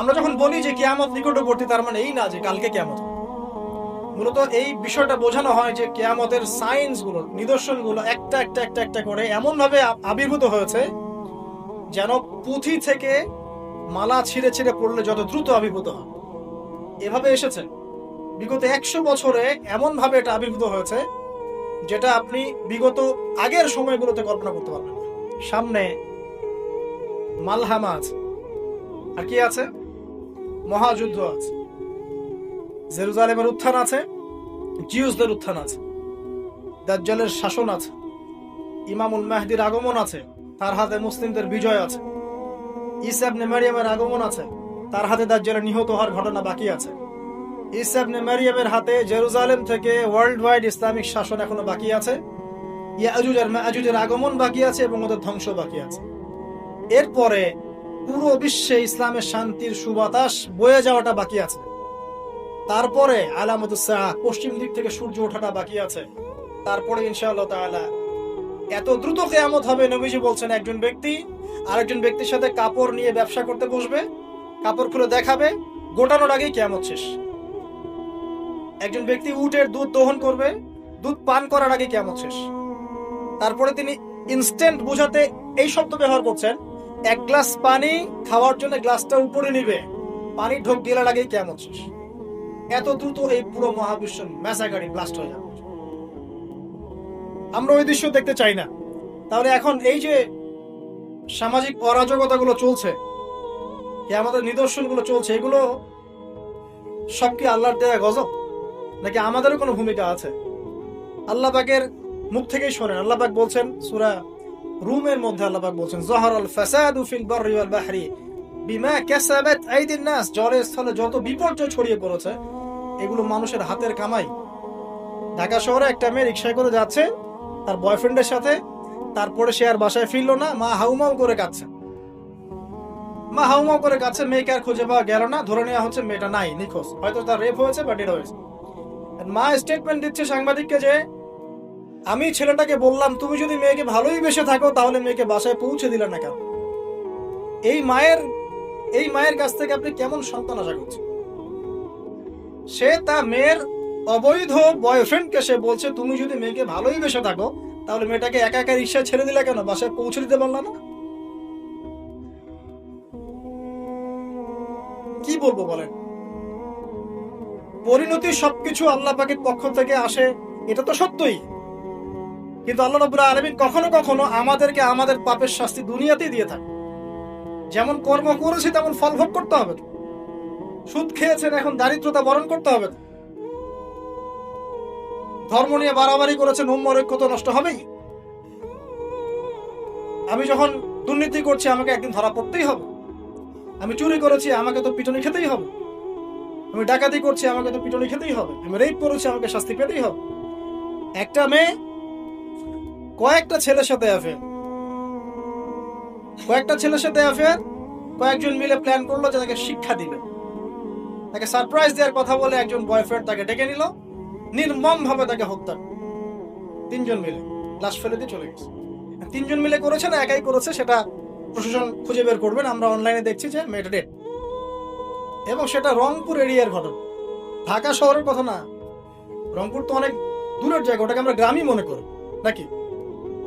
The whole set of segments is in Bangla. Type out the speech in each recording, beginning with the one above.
আমরা যখন বলি যে কিয়ামত নিকটবর্তী, তার মানে এই না যে কালকে কিয়ামত। মূলত এই বিষয়টা বোঝানো হয় যে কিয়ামতের সাইন্স গুলো, নিদর্শন গুলো একটা একটা একটা একটা করে এমন ভাবে আবির্ভূত হয়েছে যেন পুঁথি থেকে মালা ছিঁড়ে ছিঁড়ে পড়লে যত দ্রুত আবির্ভূত হয়, এভাবে এসেছে। বিগত 100 বছরে এমন ভাবে এটা আবির্ভূত হয়েছে যেটা আপনি বিগত আগের সময়গুলোতে কল্পনা করতে পারবেন না। সামনে মালহামা আছে, আর কি আছে? মহাযুদ্ধ আছে, জেরুজালেমের উত্থান আছে, জিউসদের উত্থান আছে, দাজ্জালের শাসন আছে, ইমামুল মাহদির আগমন আছে, তার হাতে মুসলিমদের বিজয় আছে, ঈসা ইবনে মারিয়ামের আগমন আছে, তার হাতে দাজ্জালের নিহত হওয়ার ঘটনা বাকি আছে, ঈসা ইবনে মারিয়ামের হাতে জেরুজালেম থেকে ওয়ার্ল্ড ওয়াইড ইসলামিক শাসন এখনো বাকি আছে, ইয়াজুজ আর মাজুজের আগমন বাকি আছে এবং ওদের ধ্বংস বাকি আছে। এরপরে পুরো বিশ্বে ইসলামের শান্তির সুবাতাস বয়ে যাওয়াটা বাকি আছে। তারপরে আলামতুস সাআহ, পশ্চিম দিক থেকে সূর্য ওঠাটা বাকি আছে। তারপরে ইনশাআল্লাহ তাআলা এত দ্রুত কিয়ামত হবে, নবীজি বলছেন একজন ব্যক্তি আরেকজন ব্যক্তির সাথে কাপড় নিয়ে ব্যবসা করতে বসবে, কাপড় খুলে দেখাবে, গোটানোর আগেই কিয়ামত শেষ। একজন ব্যক্তি উটের দুধ দহন করবে, দুধ পান করার আগে কিয়ামত শেষ। তারপরে তিনি ইনস্ট্যান্ট বোঝাতে এই শব্দ ব্যবহার করছেন, এক গ্লাস পানি খাওয়ার জন্য গ্লাসটা উপরে নিবে, পানি ঢোক গেলার আগেই কিয়ামত শেষ। এত দ্রুত এই পুরো মহাবিশ্ব ম্যাসাকারি ব্লাস্ট হয়ে যাবে। আমরা ওই দৃশ্য দেখতে চাই না। তাহলে এখন এই যে সামাজিক অরাজকতাগুলো চলছে, কিয়ামতের নিদর্শনগুলো চলছে, এগুলো সব কি আল্লাহর দেয়া গজব, নাকি আমাদেরও কোনো ভূমিকা আছে? আল্লাহ পাকের মুখ থেকেই শোনেন। আল্লাহ পাক বলছেন সূরা রুমের মধ্যে, আল্লাহ পাক বলছেন যাহারাল ফাসাদু ফিল বাররি ওয়াল বাহরি বিমা কাসাবাত আইদিন নাস, জলের স্থলে যত বিপর্যয় ছড়িয়ে পড়েছে এগুলো মানুষের হাতের কামাই। ঢাকা শহরে একটা মেয়ে রিকশায় করে যাচ্ছে তার বয়ফ্রেন্ডের সাথে, তারপরে সে আর বাসায় ফিরলো না, মা হাউমাউ করে কাঁদছে, মা হাউমাউ করে কাঁদছে, মেয়েকে আর খুঁজে পাওয়া গেল না, ধরে নেওয়া হচ্ছে মেয়েটা নাই, নিখোঁজ, হয়তো তার রেপ হয়েছে বা ডেড হয়েছে। মা স্টেটমেন্ট দিচ্ছে সাংবাদিককে যে আমি ছেলেটাকে বললাম তুমি যদি মেয়েকে ভালোই বেসে থাকো তাহলে মেয়েকে বাসায় পৌঁছে দিলে না কেন? এই মায়ের কাছ থেকে আপনি কেমন সন্তান আশা করছেন? সে তার মেয়ের অবৈধ বয়ফ্রেন্ডকে সে বলছে তুমি যদি মেয়েকে ভালোই বেসে থাকো তাহলে মেয়েটাকে একা একা রিক্সায় ছেড়ে দিলে কেন, বাসায় পৌঁছে দিতে পারলাম না? কি বলবো বলেন? পরিণতি সবকিছু আল্লাহ পাকের পক্ষ থেকে আসে, এটা তো সত্যই। কিন্তু আল্লাহ রাব্বুল আলামিন কখনো কখনো আমাদেরকে আমাদের পাপের শাস্তি দুনিয়াতেই দিয়ে থাকে। যেমন কর্ম করেছি তেমন ফল ভোগ করতে হবে। সুদ খেয়েছেন, এখন দারিদ্রতা বরণ করতে হবে। ধর্ম নিয়ে বাড়াবাড়ি করেছেন, উম্মার ঐক্য তো নষ্ট হবেই। আমি যখন দুর্নীতি করছি আমাকে একদিন ধরা পড়তেই হবে। আমি চুরি করেছি আমাকে তো পিটুনি খেতেই হবে। আমি ডাকাতি করছি আমাকে তো পিটুনি খেতেই হবে। আমি রেপ করেছি আমাকে শাস্তি পেতেই হবে। একটা মেয়ে কয়েকটা ছেলের সাথে অ্যাফেয়ার, কয়েকজন মিলে প্ল্যান করলো যে তাকে শিক্ষা দিবে, তাকে সারপ্রাইজ দেওয়ার কথা বলে একজন বয়ফ্রেন্ড তাকে ডেকে নিল, নির্মম ভাবে তাকে হত্যা, 3 জন মিলে লাশ ফেলে দিয়ে চলে গেছে। 3 জন মিলে করেছে না একাই করেছে সেটা প্রশাসন খুঁজে বের করবেন। আমরা অনলাইনে দেখছি যে মেয়েটা ডেড, এবং সেটা রংপুর এরিয়ার ঘটনা, ঢাকা শহরের কথা না। রংপুর তো অনেক দূরের জায়গা, ওটাকে আমরা গ্রামই মনে করি নাকি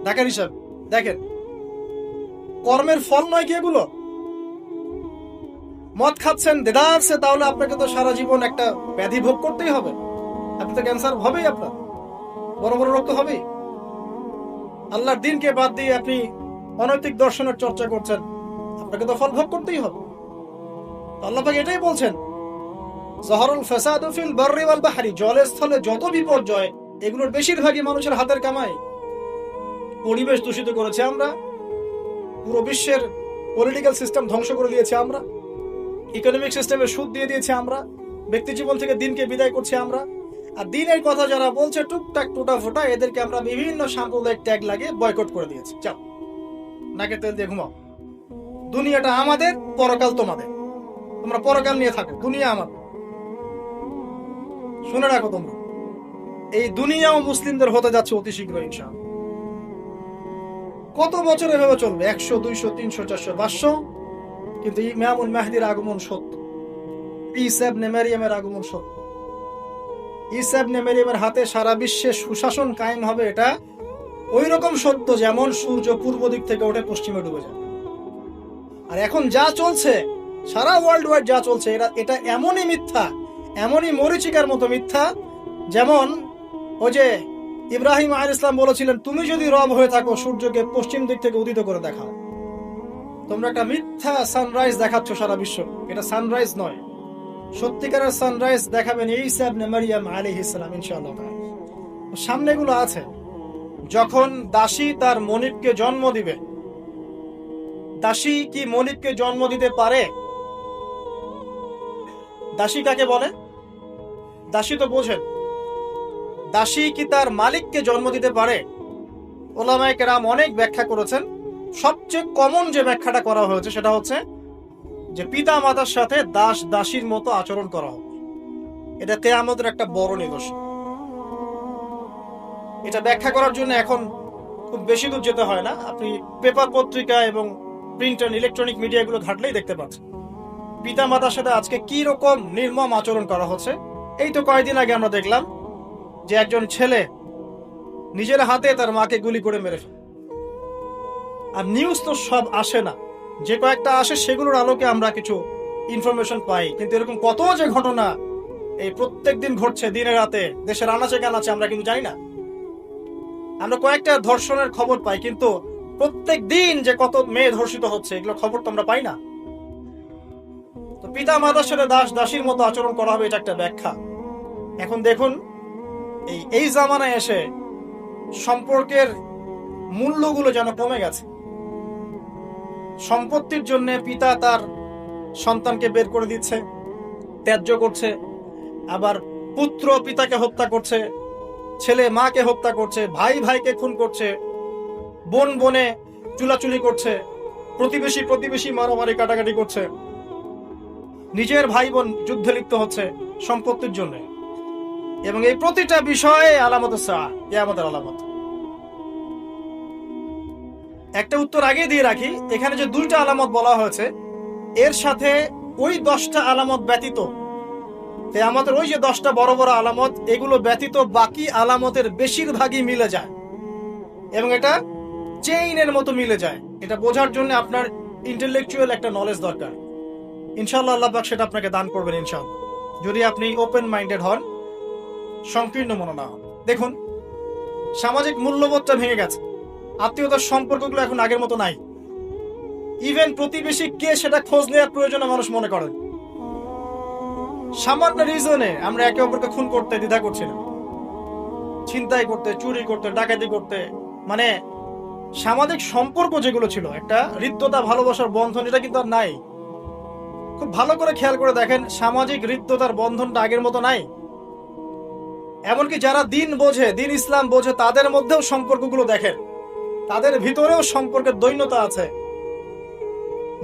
ঢাকার হিসাব। দেখেন কর্মের ফল নয় কি এগুলো? মদ খাচ্ছেন, দেদারছে, তাহলে আপনাকে তো সারা জীবন একটা ব্যাধি ভোগ করতেই হবে। আপনি তো ক্যান্সার হবেই, আপনার বড় বড় রোগ তো হবেই। আল্লাহর দিনকে বাদ দিয়ে আপনি অনৈতিক দর্শনের চর্চা করছেন, আপনাকে তো ফল ভোগ করতেই হবে। আল্লাহ পাক এটাই বলছেন যাহারুল ফাসাদু ফিল বাররি ওয়াল বাহরি, জলের স্থলে যত বিপর্যয় এগুলোর বেশিরভাগই মানুষের হাতের কামাই। পরিবেশ দূষিত করেছে আমরা, পুরো বিশ্বের পলিটিক্যাল সিস্টেম ধ্বংস করে দিয়েছে আমরা, ইকোনমিক সিস্টেমে সুদ দিয়ে দিয়েছে আমরা, ব্যক্তি জীবন থেকে দিনকে বিদায় করছি আমরা। আর দিনের কথা যারা বলছে টুকটাক টোটা ফোটা, এদেরকে আমরা বিভিন্ন সাম্প্রদায়িক ট্যাগ লাগিয়ে বয়কট করে দিয়েছি। যাও নাকে তেল দিয়ে ঘুমাও, দুনিয়াটা আমাদের, পরকাল তোমাদের, তোমরা পরকাল নিয়ে থাকো, দুনিয়া আমাদের। শুনে রাখো তোমরা, এই দুনিয়াও মুসলিমদের হতে যাচ্ছে অতি শীঘ্র ইনশাআল্লাহ। কত বছর এভাবে চলবে? 100, 200, 300, 400, 500, কিন্তু ইমামুল মাহদির আগমন সত্য। ঈসা ইবনে মারইয়ামের আগমন সত্য। ঈসা ইবনে মারইয়ামের হাতে সারা বিশ্বে সুশাসন কায়েম হবে, এটা ওই রকম সত্য যেমন সূর্য পূর্ব দিক থেকে ওঠে পশ্চিমে ডুবে যায়। আর এখন যা চলছে, সারা ওয়ার্ল্ড ওয়াইড যা চলছে, এটা এমনই মিথ্যা, এমনই মরীচিকার মতো মিথ্যা, যেমন ওই যে ইব্রাহিম আলাইহিস সালাম বলেছিলেন, তুমি যদি রব হয়ে থাকো সূর্যকে পশ্চিম দিক থেকে উদিত করে দেখাও। তোমরা একটা মিথ্যা সানরাইজ দেখাচ্ছ সারা বিশ্ব, এটা সানরাইজ নয়। সত্যিকারের সানরাইজ দেখাবেন ঈসা ইবনে মারইয়াম আলাইহিস সালাম ইনশাআল্লাহ। সামনেগুলো আছে, যখন দাসী তার মনিবকে জন্ম দিবে। দাসী কি মনিবকে জন্ম দিতে পারে? দাসী কাকে বলে? দাসী তো বোঝেন। দাসী কি তার মালিককে জন্ম দিতে পারে? ওলামায়ে কেরাম অনেক ব্যাখ্যা করেছেন। সবচেয়ে কমন যে ব্যাখ্যাটা করা হয়েছে সেটা হচ্ছে যে পিতা মাতার সাথে দাস দাসীর মতো আচরণ করা হবে। এটা কিয়ামতের একটা বড় নিদর্শন। এটা ব্যাখ্যা করার জন্য এখন খুব বেশি দূর যেতে হয় না, আপনি পেপার পত্রিকা এবং প্রিন্ট এন্ড ইলেকট্রনিক মিডিয়াগুলো ঘাটলেই দেখতে পাচ্ছেন পিতা মাতার সাথে আজকে কি রকম নির্মম আচরণ করা হচ্ছে। এই তো কয়েকদিন আগে আমরা দেখলাম যে একজন ছেলে নিজের হাতে তার মাকে গুলি করে মেরে ফেলে। আর নিউজ তো সব আসে না, যে কয়েকটা আসে সেগুলোর আলোকে আমরা কিছু ইনফরমেশন পাই, কিন্তু এরকম কত যে ঘটনা এই প্রত্যেক দিন ঘটছে, দিনে রাতে দেশের আনাচে কানাচে, আমরা কিন্তু জানি না। আমরা কয়েকটা ধর্ষণের খবর পাই, কিন্তু প্রত্যেক দিন যে কত মেয়ে ধর্ষিত হচ্ছে এগুলো খবর তো আমরা পাই না। তো পিতা মাতার সাথে দাস দাসীর মতো আচরণ করা হবে, এটা একটা ব্যাখ্যা। এখন দেখুন এই জামানায় এসে সম্পর্কের মূল্যগুলো যেন কমে গেছে। সম্পত্তির জন্য পিতা তার সন্তানকে বের করে দিচ্ছে, ত্যায্য করছে, আবার পুত্র পিতাকে হত্যা করছে, ছেলে মাকে হত্যা করছে, ভাই ভাইকে খুন করছে, বোন বোনে চুলাচুলি করছে, প্রতিবেশী প্রতিবেশী মারামারি কাটাকাটি করছে, নিজের ভাই বোন যুদ্ধে লিপ্ত হচ্ছে সম্পত্তির জন্য। এবং এই প্রতিটা বিষয়ে আলামত কিয়ামতের আলামত। একটা উত্তর আগে দিয়ে রাখি, এখানে যে 2টা আলামত বলা হয়েছে এর সাথে ওই 10টা আলামত ব্যতীত, আমাদের ওই যে 10টা বড় বড় আলামত, এগুলো ব্যতীত বাকি আলামতের বেশিরভাগই মিলে যায় এবং এটা চেইনের মতো মিলে যায়। এটা বোঝার জন্য আপনার ইন্টেলেকচুয়াল একটা নলেজ দরকার। ইনশাআল্লাহ আল্লাহ পাক সেটা আপনাকে দান করবেন ইনশাআল্লাহ, যদি আপনি ওপেন মাইন্ডেড হন, সংকীর্ণ মন না হন। দেখুন, সামাজিক মূল্যবোধটা ভেঙে গেছে, আত্মীয়তার সম্পর্কগুলো এখন আগের মতো নাই। ইভেন প্রতিবেশী কে সেটা খোঁজ নেওয়ার প্রয়োজনে মানুষ মনে করেন। সামান্য রিজনে আমরা একে অপরকে খুন করতে দ্বিধা করছি না, ছিনতাই করতে, চুরি করতে, ডাকাতি করতে। মানে সামাজিক সম্পর্ক যেগুলো ছিল, একটা হৃদ্যতা ভালোবাসার বন্ধন, এটা কিন্তু আর নাই। খুব ভালো করে খেয়াল করে দেখেন, সামাজিক হৃদ্যতার বন্ধনটা আগের মতো নাই। এমনকি যারা দিন বোঝে, দিন ইসলাম বোঝে, তাদের মধ্যেও সম্পর্কগুলো দেখেন, তাদের ভিতরেও সম্পর্কের দৈন্যতা আছে।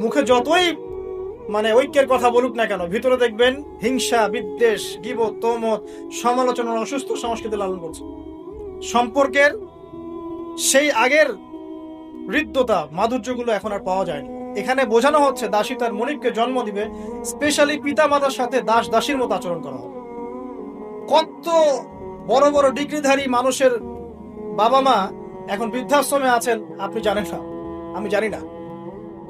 মুখে যতই ঐক্যের কথা বলুক না কেন, ভিতরে দেখবেন হিংসা, বিদ্বেষ, গীবত, তহমত, সমালোচনার অসুস্থ সংস্কৃতি লালন করছে। সম্পর্কের সেই আগের হৃদ্যতা, মাধুর্যগুলো এখন আর পাওয়া যায় না। এখানে বোঝানো হচ্ছে দাসী তার মনিবকে জন্ম দিবে, স্পেশালি পিতা মাতার সাথে দাস দাসীর মতো আচরণ করা হবে। কত বড় বড় ডিগ্রিধারী মানুষের বাবা মা এখন বৃদ্ধাশ্রমে আছেন আপনি জানেন না, আমি জানি না।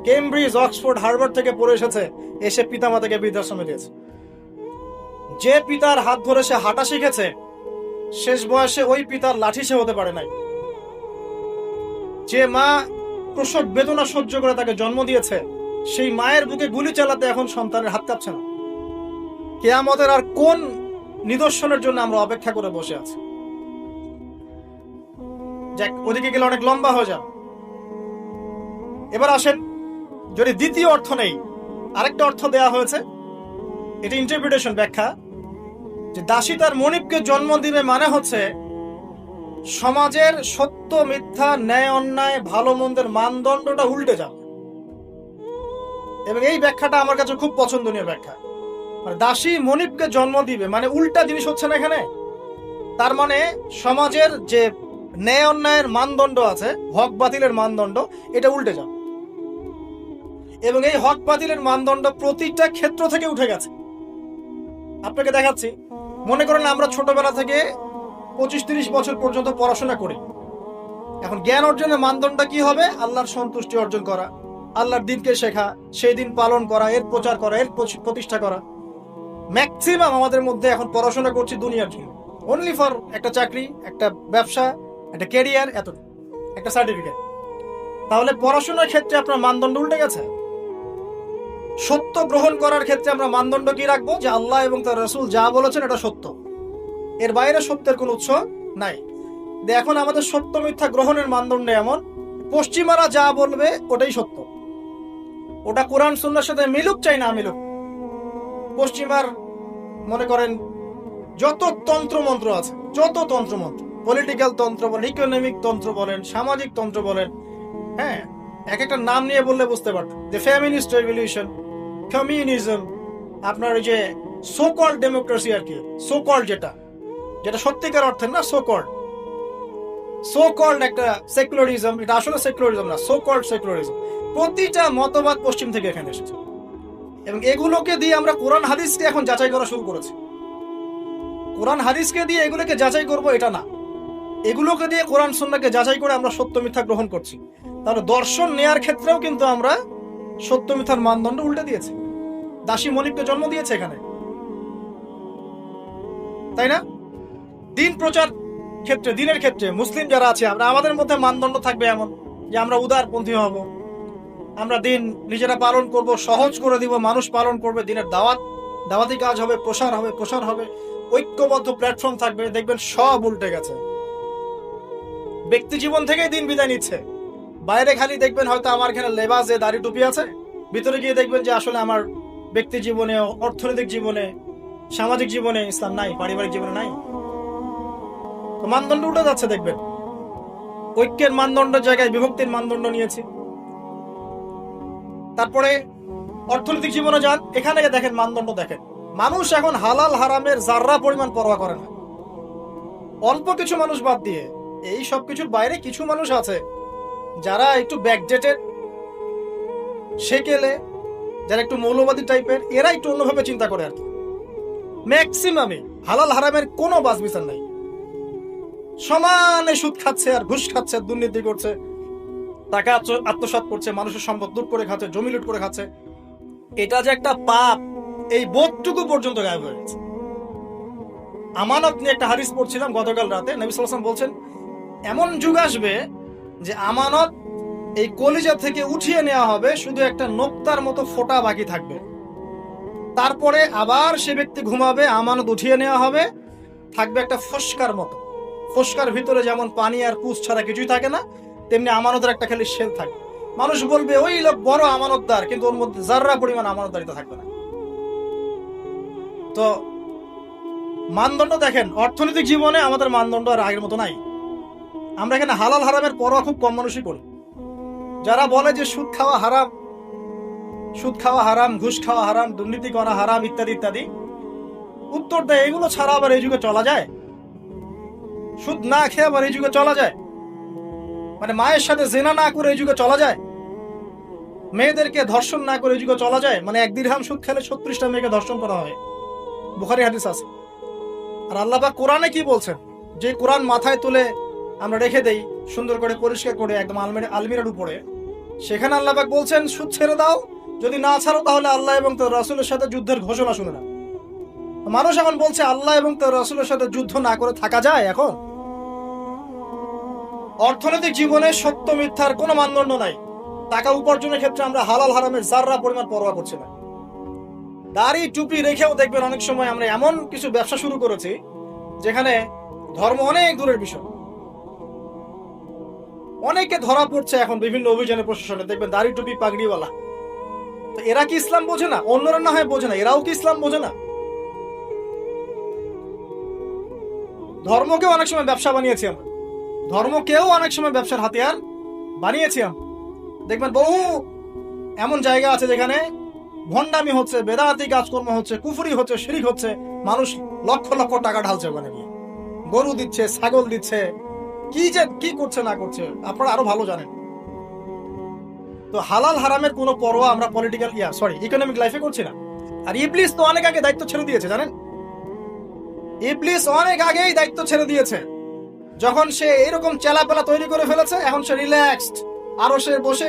কেমব্রিজ, অক্সফোর্ড, হার্ভার্ড থেকে পড়ে এসেছে, এসে পিতা মাতাকে বৃদ্ধাশ্রমে দিয়েছে। যে পিতার হাত ধরে সে হাঁটা শিখেছে, শেষ বয়সে ওই পিতার লাঠি সে হতে পারে নাই। যে মা প্রসব বেদনা সহ্য করে তাকে জন্ম দিয়েছে, সেই মায়ের বুকে গুলি চালাতে এখন সন্তানের হাত কাঁপছে না। কিয়ামতের আর কোন নিদর্শনের জন্য আমরা অপেক্ষা করে বসে আছি? যাক, ওদিকে গেলে অনেক লম্বা হয়ে যাবে। এবার আসেন, যদি দ্বিতীয় অর্থ নেই, আরেকটা অর্থ দেয়া হয়েছে, এটা ইন্টারপ্রিটেশন, ব্যাখ্যা, যে দাসী তার মনিবকে জন্ম দিবে মানে হচ্ছে সমাজের সত্য মিথ্যা, ন্যায় অন্যায়, ভালো মন্দের মানদণ্ডটা উল্টে যাবে। এবং এই ব্যাখ্যাটা আমার কাছে খুব পছন্দনীয় ব্যাখ্যা। দাসী মনিবকে জন্ম দিবে মানে উল্টা জিনিস হচ্ছে না এখানে। তার মানে সমাজের যে ন্যায় অন্যায়ের মানদণ্ড আছে, হক বাতিলের মানদণ্ড, এটা উল্টে যাবে। এবং এই হক বাতিলের মানদণ্ড প্রতিটা ক্ষেত্র থেকে উঠে গেছে। আপনাকে দেখাচ্ছি। মনে করেন আমরা ছোটবেলা থেকে 25-30 বছর পর্যন্ত পড়াশোনা করি। এখন জ্ঞান অর্জনের মানদণ্ড কি হবে? আল্লাহর সন্তুষ্টি অর্জন করা, আল্লাহর দিনকে শেখা, সেই দিন পালন করা, এর প্রচার করা, এর প্রতিষ্ঠা করা। ম্যাক্সিমাম আমাদের মধ্যে এখন পড়াশোনা করছি দুনিয়ার জন্য, অনলি ফর একটা চাকরি, একটা ব্যবসা, একটা ক্যারিয়ার, এত একটা সার্টিফিকেট। তাহলে পড়াশোনার ক্ষেত্রে আপনার মানদণ্ড উল্টে গেছে। সত্য গ্রহণ করার ক্ষেত্রে আমরা মানদণ্ড কি রাখবো? যে আল্লাহ এবং তার রাসূল যা বলেছেন এটা সত্য, এর বাইরে সত্যের কোনো উৎস নাই। এখন আমাদের সত্য মিথ্যা গ্রহণের মানদণ্ড এমন, পশ্চিমারা যা বলবে ওটাই সত্য, ওটা কোরআন সুন্নাহর সাথে মিলুক চাই না মিলুক। পশ্চিমার মনে করেন যত তন্ত্রমন্ত্র আছে, যত তন্ত্রমন্ত্র, পলিটিক্যাল তন্ত্র বলেন, ইকোনমিক তন্ত্র বলেন, সামাজিক তন্ত্র বলেন, হ্যাঁ, এক একটা নাম নিয়ে বললে বুঝতে পারতেন। যে ফেমিনিস্ট রেভলিউশন, কমিউনিজম, আপনার ওই যে সোকল্ড ডেমোক্রেসি আর কি, সোকল্ড যেটা যেটা সত্যিকার অর্থে না, সোকল্ড একটা সেকুলারিজম, এটা আসলে সেকুলারিজম না, সোকল্ড সেকুলারিজম। প্রতিটা মতবাদ পশ্চিম থেকে এখানে এসেছে, এবং এগুলোকে দিয়ে আমরা কোরআন হাদিসকে এখন যাচাই করা শুরু করেছি। কোরআন হাদিসকে দিয়ে এগুলোকে যাচাই করব এটা না, এগুলোকে দিয়ে কোরআন সুন্নাহকে যাচাই করে আমরা সত্য মিথ্যা গ্রহণ করছি। তাহলে দর্শন নেয়ার ক্ষেত্রেও কিন্তু আমরা সত্য মিথ্যার মানদণ্ড উল্টে দিয়েছি। দাসী মনিককে জন্ম দিয়েছে এখানে, তাই না? দিন প্রচার ক্ষেত্রে, দিনের ক্ষেত্রে মুসলিম যারা আছে, আমরা আমাদের মধ্যে মানদণ্ড থাকবে এমন যে আমরা উদারপন্থী হব, আমরা দিন নিজেরা পালন করব, সহজ করে দিব, মানুষ পালন করবে, দিনের দাওয়াতি কাজ হবে, প্রসার হবে, ঐক্যবদ্ধ প্ল্যাটফর্ম থাকবে। দেখবেন সব উল্টে গেছে। ব্যক্তি জীবন থেকেই দিন বিদায় নিচ্ছে। বাইরে খালি দেখবেন হয়তো আমার এখানে লেবাসে দাড়ি টুপি আছে, ভিতরে গিয়ে দেখবেন যে আসলে আমার ব্যক্তি জীবনে, অর্থনৈতিক জীবনে, সামাজিক জীবনে ইসলাম নাই, পারিবারিক জীবনে নাই। মানদণ্ড উঠে যাচ্ছে। দেখবেন ঐক্যের মানদণ্ডের জায়গায় বিভক্তির মানদণ্ড নিয়েছি। তারপরে অর্থনৈতিক জীবনে যান, এখানে দেখেন মানদণ্ড দেখেন, মানুষ এখন হালাল হারামের যার্রা পরিমাণ পরোয়া করে না। অল্প কিছু মানুষ বাদ দিয়ে এই সব কিছুর বাইরে কিছু মানুষ আছে যারা একটু ব্যাকডেটেড, সেকেলে, যারা একটু মৌলবাদী টাইপের, এরা একটু অন্যভাবে চিন্তা করে আর কি। ম্যাক্সিমামে হালাল হারামের কোনো বাছবিচার নাই, সমানে সুদ খাচ্ছে আর ঘুষ খাচ্ছে, দুর্নীতি করছে, টাকা আত্মসাৎ করছে, মানুষের সম্পদ লুট করে খাচ্ছে, জমি লুট করে খাচ্ছে। এটা যে একটা পাপ, এই বোধটুকু পর্যন্ত গায়েব হয়ে গেছে। আমানত নিয়ে একটা হাদিস পড়ছিলাম গতকাল রাতে, নবী সাল্লাল্লাহু আলাইহি ওয়াসাল্লাম বলছেন এমন যুগ আসবে যে আমানত এই কলিজা থেকে উঠিয়ে নেওয়া হবে, শুধু একটা নোক্তার মতো ফোঁটা বাকি থাকবে। তারপরে আবার সে ব্যক্তি ঘুমাবে, আমানত উঠিয়ে নেওয়া হবে, থাকবে একটা ফস্কার মতো। ফস্কার ভিতরে যেমন পানি আর পুষ ছাড়া কিছুই থাকে না, তেমনি আমানতের একটা খালি শেল থাকবে। মানুষ বলবে ওই লোক বড় আমানতদার, কিন্তু ওর মধ্যে যার্রা পরিমাণ আমানতদারিতা থাকবে না। তো মানদণ্ড দেখেন, অর্থনৈতিক জীবনে আমাদের মানদণ্ড আর আগের মতো নাই। আমরা এখানে হালাল হারামের পরোয়া খুব কম মানুষই করি। যারা বলে যে সুদ খাওয়া হারাম, ঘুষ খাওয়া হারাম, দুর্নীতি করা হারাম, ইত্যাদি ইত্যাদি, উত্তর দেয় এগুলো ছাড়া আবার এই যুগে চলা যায়? সুদ না খেয়ে আবার এই যুগে চলা যায়? মানে মায়ের সাথে জেনা না করে এই যুগে চলা যায়? মেয়েদেরকে ধর্ষণ না করে এই যুগে চলা যায়? মানে 1 দিরহাম সুদ খেলে 36টা মেয়েকে ধর্ষণ করা হয়, বুখারী হাদিস আছে। আর আল্লাহ পাক কোরআনে কি বলছেন? যে কোরআন মাথায় তুলে আমরা রেখে দেই সুন্দর করে পরিষ্কার করে একদম আলমিরার উপরে, সেখানে আল্লাহ পাক বলছেন সুদ ছেড়ে দাও, যদি না ছাড়ো তাহলে আল্লাহ এবং তার রাসূলের সাথে যুদ্ধের ঘোষণা শুনে না। মানুষ এখন বলছে আল্লাহ এবং তার রাসূলের সাথে যুদ্ধ না করে থাকা যায়? এখন অর্থনৈতিক জীবনে সত্য মিথ্যার কোনো মানদণ্ড নাই। টাকা উপার্জনের ক্ষেত্রে আমরা হালাল হারামের যার্রা পরিমাণ পরোয়া করছি না। দাড়ি টুপি রেখেও দেখবেন অনেক সময় আমরা এমন কিছু ব্যবসা শুরু করেছি যেখানে ধর্ম অনেক দূরের বিষয়। অনেকে ধরা পড়ছে এখন বিভিন্ন অভিযানে, প্রশাসনে দেখবেন দাড়ি টুপি পাগড়িওয়ালা। তো এরা কি ইসলাম বোঝে না? অন্যরা না হয় বোঝে না, এরাও কি ইসলাম বোঝে না? ধর্মকেও অনেক সময় ব্যবসা বানিয়েছি আমরা, ধর্মকেও অনেক সময় ব্যবসার হাতিয়ার বানিয়েছি আমরা। দেখবেন বহু এমন জায়গা আছে যেখানে ভণ্ডামি হচ্ছে, বেদাতি কাজকর্ম হচ্ছে, কুফরি হচ্ছে, শিরক হচ্ছে, মানুষ লক্ষ লক্ষ টাকা ঢালছে ওখানে গিয়ে, গরু দিচ্ছে, ছাগল দিচ্ছে, কি করছে না করছে আপনারা আরো ভালো জানেন। তো হালাল হারামের কোনো পরোয়া আমরা ইকোনমিক লাইফে করছি না। আর ইবলিস তো অনেক আগে দায়িত্ব ছেড়ে দিয়েছে, জানেন? ইবলিস অনেক আগেই দায়িত্ব ছেড়ে দিয়েছে। যখন সে এরকম চেলাপেলা তৈরি করে ফেলেছে, এখন সে রিল্যাক্সড। আরো সে বসে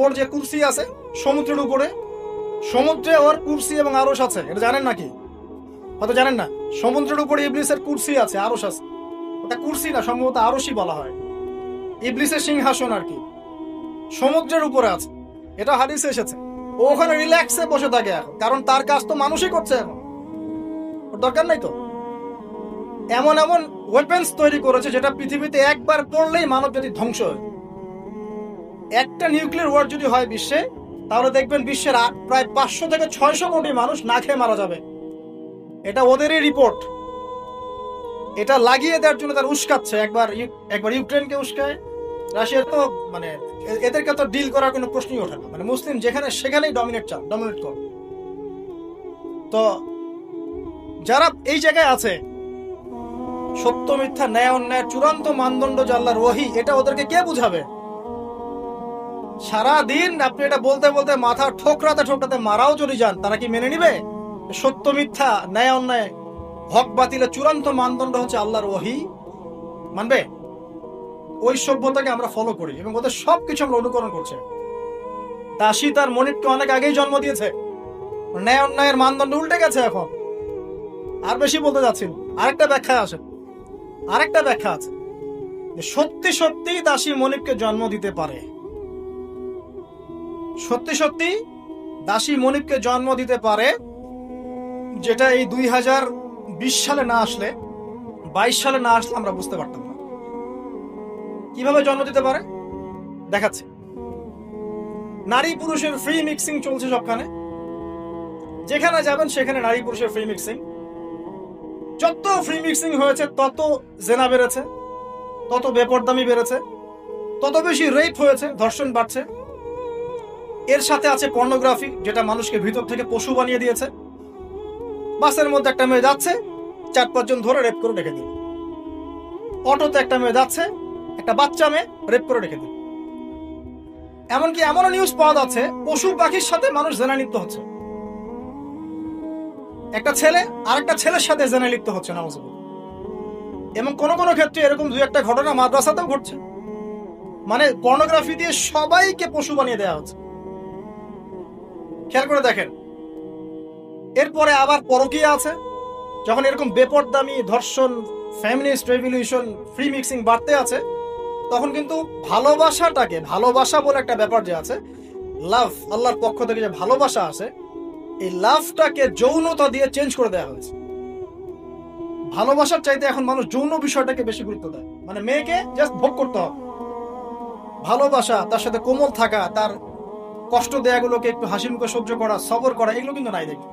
ওর যে কুরসি আছে সমুদ্রের উপরে, সমুদ্রে ওর কুরসি এবং আরশ আছে, এটা জানেন নাকি? হয়তো জানেন না। সমুদ্রের উপরে ইবলিসের কুরসি আছে, আরশ আছে। ওটা কুরসি না, সম্ভবত আরশই বলা হয়। ইবলিসের সিংহাসন আর কি সমুদ্রের উপরে আছে, এটা হাদিসে এসেছে। ও ওখানে রিল্যাক্সে বসে থাকে এখন, কারণ তার কাজ তো মানুষই করছে এখন, ওর দরকার নাই তো। এমন এমন ওয়েপেন্স তৈরি করেছে যেটা পৃথিবীতে একবার পড়লেই মানব জাতি ধ্বংস হয়। একটা নিউক্লিয়ার ওয়ার যদি হয় বিশ্বে, তাহলে দেখবেন বিশ্বের প্রায় 500 থেকে 600 কোটি মানুষ না খেয়ে মারা যাবে। এটা ওদেরই রিপোর্ট। এটা লাগিয়ে দেওয়ার জন্য তারা উস্কাচ্ছে। একবার ইউক্রেনকে উস্কায়, রাশিয়ার তো মানে এদেরকে তো ডিল করার কোনো প্রশ্নই ওঠে না। মানে মুসলিম যেখানে সেখানেই ডমিনেট কর। তো যারা এই জায়গায় আছে, সত্য মিথ্যা ন্যায় অন্যায়ের চূড়ান্ত মানদণ্ড যে আল্লাহর ওহী, এটা ওদেরকে কে বুঝাবে? সারা দিন আপনি এটা বলতে বলতে মাথা ঠোকরাতে মারাও যদি যান, তারা কি মেনে নিবে? সত্য মিথ্যা ন্যায় অন্যায় হক বাতিলের চূড়ান্ত মানদণ্ড হচ্ছে আল্লাহর ওহী, মানবে? ওই সভ্যতাকে আমরা ফলো করি এবং ওদের সবকিছু আমরা অনুকরণ করছি। দাসী তার মনিবকে অনেক আগেই জন্ম দিয়েছে। ন্যায় অন্যায়ের মানদণ্ড উল্টে গেছে এখন। আর বেশি বলতে যাচ্ছি না। আরেকটা ব্যাখ্যা আছে সত্যি সত্যি দাসী মনিবকে জন্ম দিতে পারে। সত্যি সত্যি দাসী মনিবকে জন্ম দিতে পারে, যেটা এই 2020 সালে না আসলে, 22 সালে না আসলে আমরা বুঝতে পারতাম না। কিভাবে জন্ম দিতে পারে দেখাচ্ছে। নারী পুরুষের ফ্রি মিক্সিং চলছে সবখানে, যেখানে যাবেন সেখানে নারী পুরুষের ফ্রি মিক্সিং। যত ফ্রি মিক্সিং হয়েছে তত জেনা বেড়েছে, তত বেপরদামি বেড়েছে, তত বেশি রেপ হয়েছে, ধর্ষণ বাড়ছে। এর সাথে আছে পর্নোগ্রাফি, যেটা মানুষকে ভিতর থেকে পশু বানিয়ে দিয়েছে। বাসের মধ্যে একটা মেয়ে যাচ্ছে, 4-5 জন ধরে রেপ করে রেখে দিল। অটোতে একটা মেয়ে যাচ্ছে, একটা বাচ্চা মেয়ে রেপ করে রেখে দিল। এমনকি এমনও নিউজ পাওয়া যাচ্ছে পশু পাখির সাথে মানুষ জেনা লিপ্ত হচ্ছে। একটা ছেলে আরেকটা ছেলের সাথে জেনা লিপ্ত হচ্ছে নাউজুবিল্লাহ। এবং কোনো কোনো ক্ষেত্রে এরকম 2-1টা ঘটনা মাদ্রাসাতেও ঘটছে। মানে পর্নোগ্রাফি দিয়ে সবাইকে পশু বানিয়ে দেওয়া হচ্ছে। খেয়াল করে দেখেন। এরপরে আবার পরকীয়া আছে। যখন এরকম বেপরদামি, ধর্ষণ, ফেমিনিস্ট রেভলিউশন, ফ্রি মিক্সিং বাড়তে আছে, তখন কিন্তু ভালোবাসা বলে একটা ব্যাপার যে আছে, লাভ, আল্লাহর পক্ষ থেকে যে ভালোবাসা আছে, এই লাভটাকে যৌনতা দিয়ে চেঞ্জ করে দেওয়া হয়েছে। ভালোবাসার চাইতে এখন মানুষ যৌন বিষয়টাকে বেশি গুরুত্ব দেয়। মানে মেয়েকে জাস্ট ভোগ করতে হবে। ভালোবাসা, তার সাথে কোমল থাকা, তার কষ্ট দেয়াগুলোকে একটু হাসি মুখে সহ্য করা, সবর করা, এগুলো কিন্তু নাই দেখি।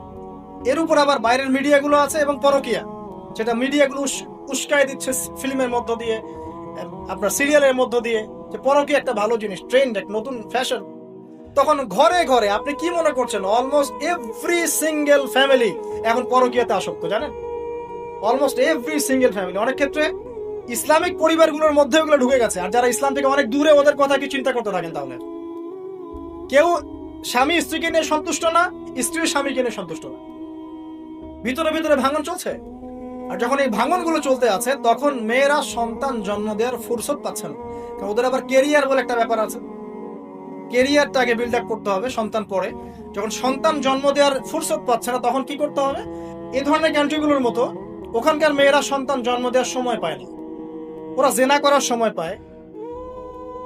এর উপর আবার বাইরের মিডিয়াগুলো আছে এবং পরকীয়া, সেটা মিডিয়াগুলো উস্কায় দিচ্ছে ফিল্মের মধ্য দিয়ে, আপনার সিরিয়ালের মধ্য দিয়ে, যে পরকীয়া একটা ভালো জিনিস, ট্রেন্ড, এক নতুন ফ্যাশন। তখন ঘরে ঘরে আপনি কি মনে করছেন, অলমোস্ট এভরি সিঙ্গেল ফ্যামিলি এখন পরকীয়াতে আসক্ত, জানেন? Almost every single family. অনেক ক্ষেত্রে ইসলামিক পরিবারগুলোর মধ্যে ওগুলো ঢুকে গেছে। আর যারা ইসলাম থেকে অনেক দূরে, ওদের কথা কি চিন্তা করতে থাকেন তাহলে? কেউ স্বামী স্ত্রীকে নিয়ে সন্তুষ্ট না, স্ত্রী স্বামীকে নিয়ে সন্তুষ্ট না, ভিতরে ভিতরে ভাঙন চলছে। আর যখন এই ভাঙনগুলো চলতে আছে, তখন মেয়েরা সন্তান জন্ম দেওয়ার ফুরসত পাচ্ছে না। কারণ ওদের আবার কেরিয়ার বলে একটা ব্যাপার আছে, কেরিয়ারটাকে বিল্ড আপ করতে হবে সন্তান পরে। যখন সন্তান জন্ম দেওয়ার ফুরসত পাচ্ছে না, তখন কি করতে হবে? এই ধরনের কান্ট্রিগুলোর মতো ওখানকার মেয়েরা সন্তান জন্ম দেওয়ার সময় পায় না, ওরা জেনা করার সময় পায়।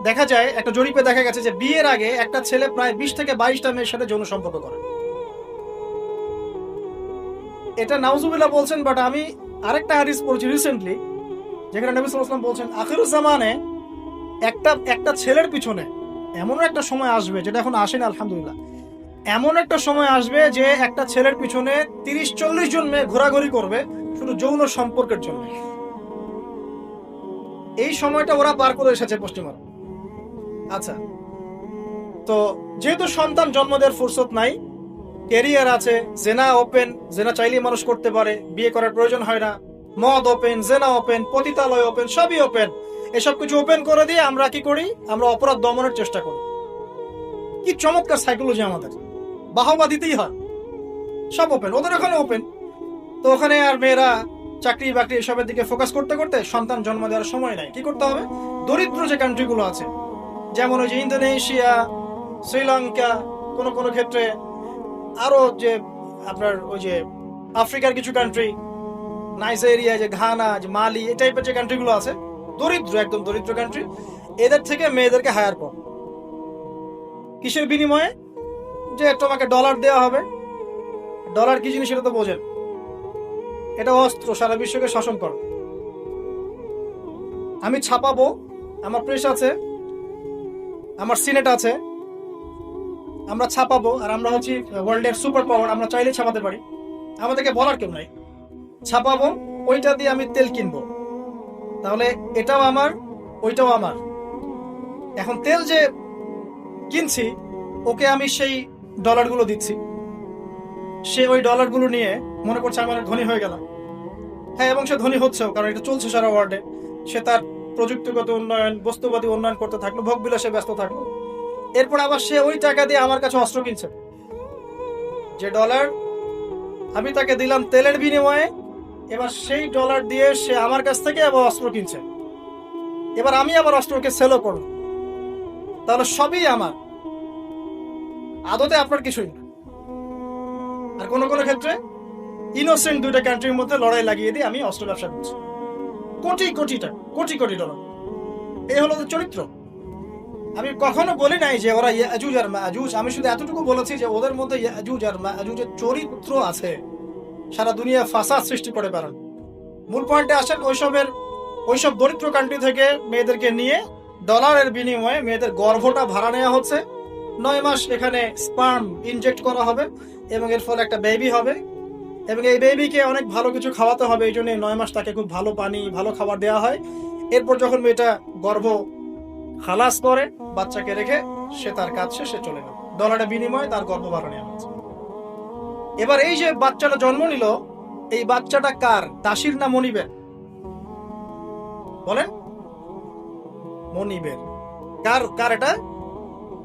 দেখা যায়, একটা জরিপে দেখা গেছে যে বিয়ের আগে একটা ছেলে প্রায় 20 থেকে 22টা মেয়ের সাথে যৌন সম্পর্ক করে। এটা নাউজুবিল্লাহ বলছেন, বাট আমি আরেকটা হাদিস পড়ছি রিসেন্টলি, যেখানে নবী সাল্লাল্লাহু আলাইহি ওয়াসাল্লাম বলছেন আখিরুজ জামানে একটা ছেলের পিছনে এমন একটা সময় আসবে, যেটা এখন আসেনি আলহামদুলিল্লাহ, এমন একটা সময় আসবে যে একটা ছেলের পিছনে 30-40 জন মেয়ে ঘোরাঘুরি করবে শুধু যৌন সম্পর্কের জন্য। এই সময়টা ওরা পার করে এসেছে পশ্চিমারা। আচ্ছা, তো যেহেতু সন্তান জন্ম দেওয়ার ফুরসত নাই, ক্যারিয়ার আছে, জেনা ওপেন, জেনা চাইলেই মানুষ করতে পারে, বিয়ে করার প্রয়োজন হয় না, মদ ওপেন, জেনা ওপেন, পতিতালয় ওপেন, সবই ওপেন। এসব কিছু ওপেন করে দিয়ে আমরা কি করি? আমরা অপরাধ দমনের চেষ্টা করি। কি চমৎকার সাইকোলজি আমাদের, বাহবা দিতেই হয়। সব ওপেন, ওদের ওখানে ওপেন। তো ওখানে আর মেয়েরা চাকরি বাকরি এসবের দিকে ফোকাস করতে করতে সন্তান জন্ম দেওয়ার সময় নাই। কি করতে হবে? দরিদ্র যে কান্ট্রিগুলো আছে, যেমন ওই যে ইন্দোনেশিয়া, শ্রীলঙ্কা, কোন কোন ক্ষেত্রে আরো যে আপনার ওই যে আফ্রিকার কিছু কান্ট্রি, নাইজেরিয়া, যে ঘানা, যে মালি, এই টাইপের যে কান্ট্রিগুলো আছে, দরিদ্র, একদম দরিদ্র কান্ট্রি, এদের থেকে মেয়েদেরকে হায়ার কর। কিসের বিনিময়ে? যে তোমাকে ডলার দেওয়া হবে। ডলার কি জিনিস সেটা তো বোঝেন, এটা অস্ত্র, সারা বিশ্বকে শাসন কর। আমি ছাপাবো, আমার প্রেস আছে, আমার সিনেট আছে, আমরা ছাপাবো, আর আমরা হচ্ছি ওয়ার্ল্ডের সুপার পাওয়ার, আমরা চাইলেই ছাপাতে পারি, আমাদেরকে বলার কেউ নাই। ছাপাবো, ওইটা দিয়ে আমি তেল কিনবো, তাহলে এটাও আমার, ওইটাও আমার। এখন তেল যে কিনছি, ওকে আমি সেই ডলারগুলো দিচ্ছি, সে ওই ডলারগুলো নিয়ে মনে করছে আমি অনেক ধনী হয়ে গেলাম। হ্যাঁ, এবং সে ধনী হচ্ছেও, কারণ এটা চলছে সারা ওয়ার্ল্ডে। সে তার প্রযুক্তিগত উন্নয়ন, বস্তুবাদী উন্নয়ন করতে থাকলো, ভোগ বিলাসে ব্যস্ত থাকলো। এরপর আবার সে ওই টাকা দিয়ে আমার কাছে অস্ত্র কিনছে। যে ডলার আমি তাকে দিলাম তেলের বিনিময়ে, এবার সেই ডলার দিয়ে সে আমার কাছ থেকে আবার অস্ত্র কিনছে। এবার আমি আবার অস্ত্রকে সেলও করব, তাহলে সবই আমার, আদতে আপনার কিছুই না। আর কোন কোন ক্ষেত্রে ইনোসেন্ট দুইটা কান্ট্রির মধ্যে লড়াই লাগিয়ে দিয়ে আমি অস্ত্র ব্যবসা করছি, কোটি কোটি টাকা, কোটি কোটি ডলার। এই হলো চরিত্র। আমি কখনো বলি নাই যে ওরা ইয়াজুজ আর মাজুজ, আমি শুধু এতটুকু বলেছি যে ওদের মধ্যে ইয়াজুজ আর মাজুজের চরিত্র আছে, সারা দুনিয়া ফাসাদ সৃষ্টি করে পারেন। মূল পয়েন্টে আসেন, ওইসব দরিদ্র কান্ট্রি থেকে মেয়েদেরকে নিয়ে ডলারের বিনিময়ে মেয়েদের গর্ভটা ভাড়া নেওয়া হচ্ছে। 9 মাস এখানে স্পার্ম ইনজেক্ট করা হবে এবং এর ফলে একটা বেবি হবে, এবং এই বেবিকে অনেক ভালো কিছু খাওয়াতে হবে। এই জন্য 9 মাস তাকে খুব ভালো পানি, ভালো খাবার দেওয়া হয়। এরপর যখন মেয়েটা গর্ভ খালাস করে, বাচ্চাকে রেখে সে তার কাজ শেষে চলে গেল, ডলারের বিনিময়ে তার গর্ভ ভাড়া নেওয়া হচ্ছে। এবার এই যে বাচ্চাটা জন্ম নিল, এই বাচ্চাটা কার? দাসীর না মনিবের? বলেন। মনিবের। কার এটা?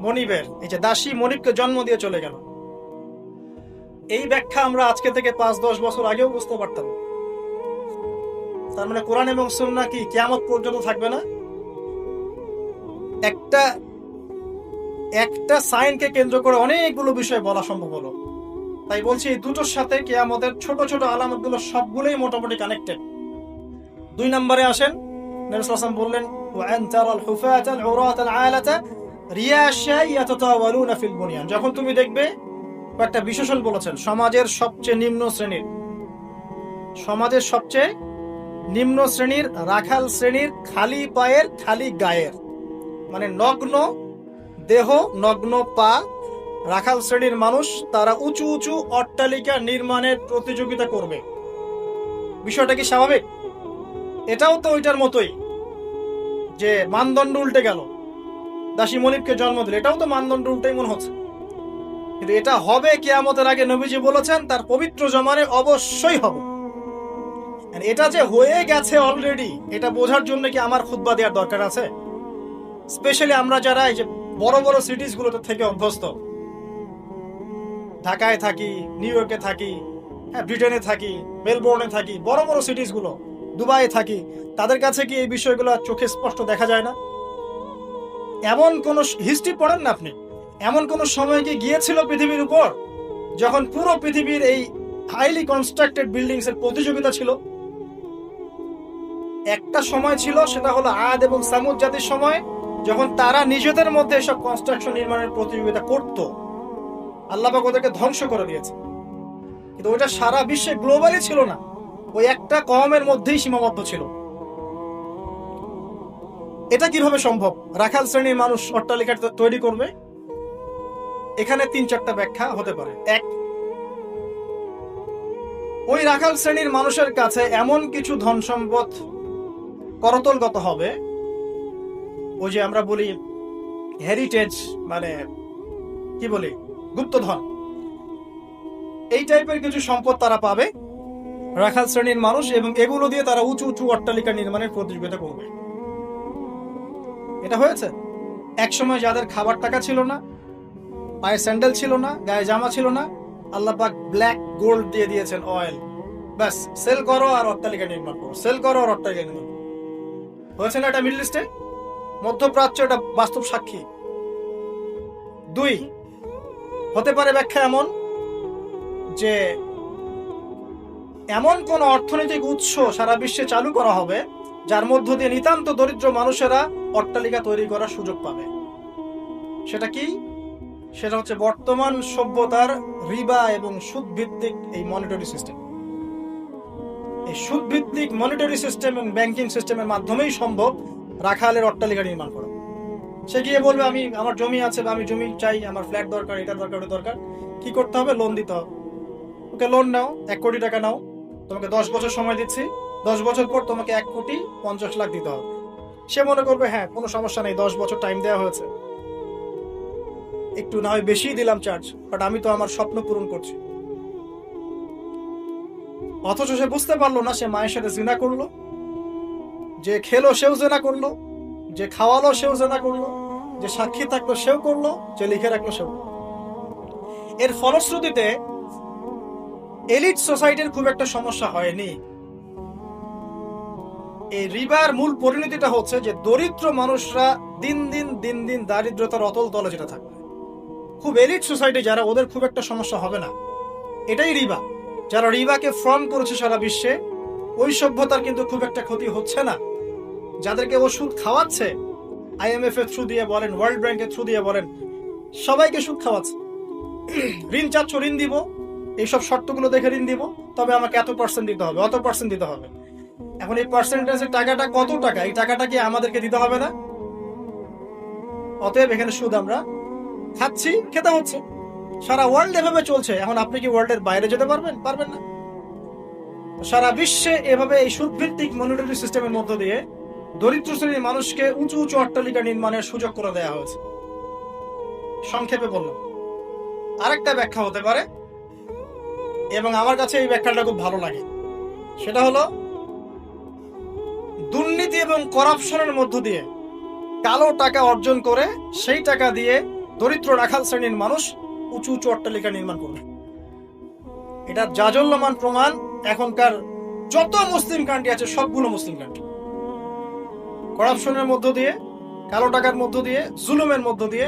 মনিবের। এই যে দাসী মনিবকে জন্ম দিয়ে চলে গেল, এই ব্যাখ্যা আমরা আজকে থেকে 5-10 বছর আগেও বুঝতে পারতাম। তার মানে কোরআন এবং সুন্নাহ কি কিয়ামত পর্যন্ত থাকবে না? একটা সাইনকে কেন্দ্র করে অনেকগুলো বিষয় বলা সম্ভব হলো। তাই বলছি, এই দুটোর সাথে কিয়ামতের ছোট ছোট আলামতগুলো সবগুলোই মোটামুটি কানেক্টেড। 2 নম্বরে আসেন, নবী সাল্লাল্লাহু আলাইহি ওয়াসাল্লাম বললেন, ওয়া আন তারাল হুফাতাল উরাতাল আলাতা রিয়াশা ইয়াতাতাওয়ালুনা ফিল বুনিয়ান। যখন তুমি দেখবে, একটা বিশেষণ বলেছেন, সমাজের সবচেয়ে নিম্ন শ্রেণীর রাখাল শ্রেণীর খালি পায়ের, খালি গায়ের, মানে নগ্ন দেহ, নগ্ন পা রাখাল শ্রেণীর মানুষ, তারা উঁচু উঁচু অট্টালিকা নির্মাণের প্রতিযোগিতা করবে। বিষয়টা কি স্বাভাবিক? এটাও তো ওইটার মতোই, যে মানদণ্ড উল্টে গেল, দাসী মনিবকে জন্ম দিল, এটাও তো মানদণ্ড উল্টেই মনে হচ্ছে। কিন্তু এটা হবে কিয়ামতের আগে, নবীজি বলেছেন তার পবিত্র জমানে অবশ্যই হবে। এটা যে হয়ে গেছে অলরেডি, এটা বোঝার জন্য কি আমার খুতবা দেওয়ার দরকার আছে? স্পেশালি আমরা যারা এই যে বড় বড় সিটিজ গুলোতে থেকে অভ্যস্ত, ঢাকায় থাকি, নিউ ইয়র্কে থাকি, হ্যাঁ, ব্রিটেনে থাকি, মেলবোর্নে থাকি, বড় বড় সিটিজ গুলো, দুবাইয়ে থাকি, তাদের কাছে কি এই বিষয়গুলো চোখে স্পষ্ট দেখা যায় না? এমন কোন হিস্ট্রি পড়েন না আপনি, এমন কোন সময় কি গিয়েছিল পৃথিবীর উপর যখন পুরো পৃথিবীর এই হাইলি কনস্ট্রাক্টেড বিল্ডিংস এর প্রতিযোগিতা ছিল? একটা সময় ছিল, সেটা হলো আদ এবং সামুদ জাতির সময়, যখন তারা নিজেদের মধ্যে এসব কনস্ট্রাকশন নির্মাণের প্রতিযোগিতা করত। আল্লাহ পাক ওদেরকে ধ্বংস করে দিয়েছে, কিন্তু ওইটা সারা বিশ্বে গ্লোবালি ছিল না, ওই একটা কওমের মধ্যেই সীমাবদ্ধ ছিল। এটা কিভাবে সম্ভব? রাখাল শ্রেণীর মানুষ অট্টালিকা তৈরি করবে? এখানে 3-4টা ব্যাখ্যা হতে পারে। এক, ওই রাখাল শ্রেণীর মানুষের কাছে এমন কিছু ধন সম্পদ করতলগত হবে, ওই যে আমরা বলি হেরিটেজ, মানে কি বলি, গুপ্তধন, এই টাইপের কিছু সম্পদ তারা পাবে রাখাল শ্রেণীর মানুষ, এবং এগুলো দিয়ে তারা উঁচু উঁচু অট্টালিকা নির্মাণের প্রতিযোগিতা করবে। এটা হয়েছে। এক সময় যাদের খাবার টাকা ছিল না, পায়ে স্যান্ডেল ছিল না, গায়ে জামা ছিল না, আল্লাহ পাক ব্ল্যাক গোল্ড দিয়ে দিয়েছেন, অয়েল, ব্যাস সেল করো আর অট্টালিকা নির্মাণ করো, সেল করো আর অট্টালিকা নির্মাণ করো। হয়েছে না এটা মিডল ইস্টে? মধ্যপ্রাচ্য এটা বাস্তব সাক্ষী। 2, হতে পারে ব্যাখ্যা এমন যে এমন কোন অর্থনৈতিক উৎস সারা বিশ্বে চালু করা হবে যার মধ্য দিয়ে নিতান্ত দরিদ্র মানুষেরা অট্টালিকা তৈরি করার সুযোগ পাবে। সেটা কি? সেটা হচ্ছে বর্তমান সভ্যতার রিবা এবং সুদ ভিত্তিক এই মনিটরি সিস্টেম। এই সুদ ভিত্তিক মনিটরি সিস্টেম এবং ব্যাংকিং সিস্টেমের মাধ্যমেই সম্ভব রাখালের অট্টালিকা নির্মাণ করা। সে গিয়ে বলবে আমি আমার জমি আছে বা আমি জমি চাই, আমার ফ্ল্যাট দরকার, এটা দরকার, ওটা দরকার। কি করতে হবে? লোন দিতে হবে। ওকে লোন নাও, 1 কোটি টাকা নাও, তোমাকে 10 বছর সময় দিচ্ছি, 10 বছর পর তোমাকে 1,50,00,000 দিতে হবে। সে মনে করবে হ্যাঁ কোনো সমস্যা নেই, 10 বছর টাইম দেওয়া হয়েছে, একটু না হয় বেশি দিলাম চার্জ, বাট আমি তো আমার স্বপ্ন পূরণ করছি। অথচ সে বুঝতে পারলো না সে মায়ের সাথে জিনা করলো, যে খেলো সেও জিনা করলো, যে খাওয়ালো সেও জিনা করলো, যে সাক্ষী থাকলো সেও করলো, যে লিখে রাখলো সেও। এর ফলশ্রুতিতে এলিট সোসাইটির খুব একটা সমস্যা হয়নি। এই রিবার মূল পরিণতিটা হচ্ছে যে দরিদ্র মানুষরা দিন দিন দারিদ্রতার অতল তলে যেটা থাকবে। খুব এলিট সোসাইটি যারা, ওদের খুব একটা সমস্যা হবে না। এটাই রিবা। যারা রিবাকে ফ্রন্ট করেছে সারা বিশ্বে, ওই সভ্যতার কিন্তু খুব একটা ক্ষতি হচ্ছে না। যাদেরকে ও সুদ খাওয়াচ্ছে, IMF এর থ্রু দিয়ে বলেন, ওয়ার্ল্ড ব্যাংকের থ্রু দিয়ে বলেন, সবাইকে সুদ খাওয়াচ্ছে। ঋণ চাচ্ছ, ঋণ দিব, এইসব শর্তগুলো দেখে ঋণ দিব, তবে আমাকে এত % দিতে হবে, অত % দিতে হবে। এখন এই পার্সেন্টেজের টাকাটা কত টাকা, এই টাকাটা কি আমাদেরকে দিতে হবে না? অতএব এখানে সুদ আমরা খাচ্ছি, খেতে হচ্ছে। সারা ওয়ার্ল্ড এভাবে চলছে। এখন আপনি কি ওয়ার্ল্ডের বাইরে যেতে পারবেন? পারবেন না। সারা বিশ্বে এভাবে এই সুদ ভিত্তিক মনিটরি সিস্টেমের মধ্য দিয়ে দরিদ্র শ্রেণীর মানুষকে উঁচু উঁচু অট্টালিকা নির্মাণের সুযোগ করে দেওয়া হয়েছে। সংক্ষেপে বললাম। আরেকটা ব্যাখ্যা হতে পারে, এবং আমার কাছে এই ব্যাখ্যাটা খুব ভালো লাগে, সেটা হলো দুর্নীতি এবং করাপশনের মধ্য দিয়ে কালো টাকা অর্জন করে সেই টাকা দিয়ে দরিদ্র রাখাল শ্রেণীর মানুষ উঁচু উঁচু অট্টালিকা নির্মাণ করবে। এটার জাজল্যমান প্রমাণ এখনকার যত মুসলিম কান্ট্রি আছে সবগুলো মুসলিম কান্ট্রি করাপশনের মধ্য দিয়ে, কালো টাকার মধ্য দিয়ে, জুলুমের মধ্য দিয়ে,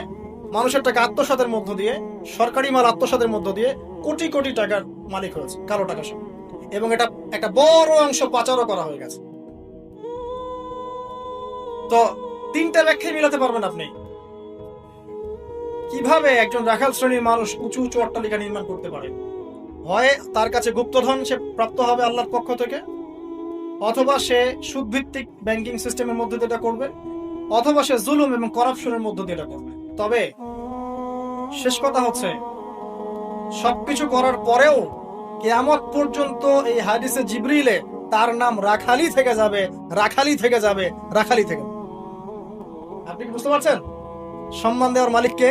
মানুষের টাকা আত্মসাতের মধ্য দিয়ে, সরকারি মাল আত্মসাতের মধ্য দিয়ে কোটি কোটি টাকার মালিক হয়েছে কালো টাকা সব। এবং এটা একটা বড় অংশ পাচারও করা হয়ে গেছে। তো 3টা ব্যাখ্যায় মিলাতে পারবেন আপনি কিভাবে একজন রাখাল শ্রেণীর মানুষ উঁচু উঁচু অট্টালিকা নির্মাণ করতে পারে। হয় তার কাছে গুপ্তধন সে প্রাপ্ত হবে আল্লাহর পক্ষ থেকে, অথবা সে সুদভিত্তিক ব্যাংকিং সিস্টেমের মধ্যে দিয়ে এটা করবে, অথবা সে জুলুম এবং করাপশনের মধ্য দিয়ে এটা করবে। তবে শেষ কথা হচ্ছে সবকিছু করার পরেও কিয়ামত পর্যন্ত এই হাদিসে জিবরিলে তার নাম রাখালি থেকে যাবে, রাখালি থেকে যাবে, রাখালি থেকে। আপনি কি বুঝতে পারছেন? সম্মান দেওয়ার মালিককে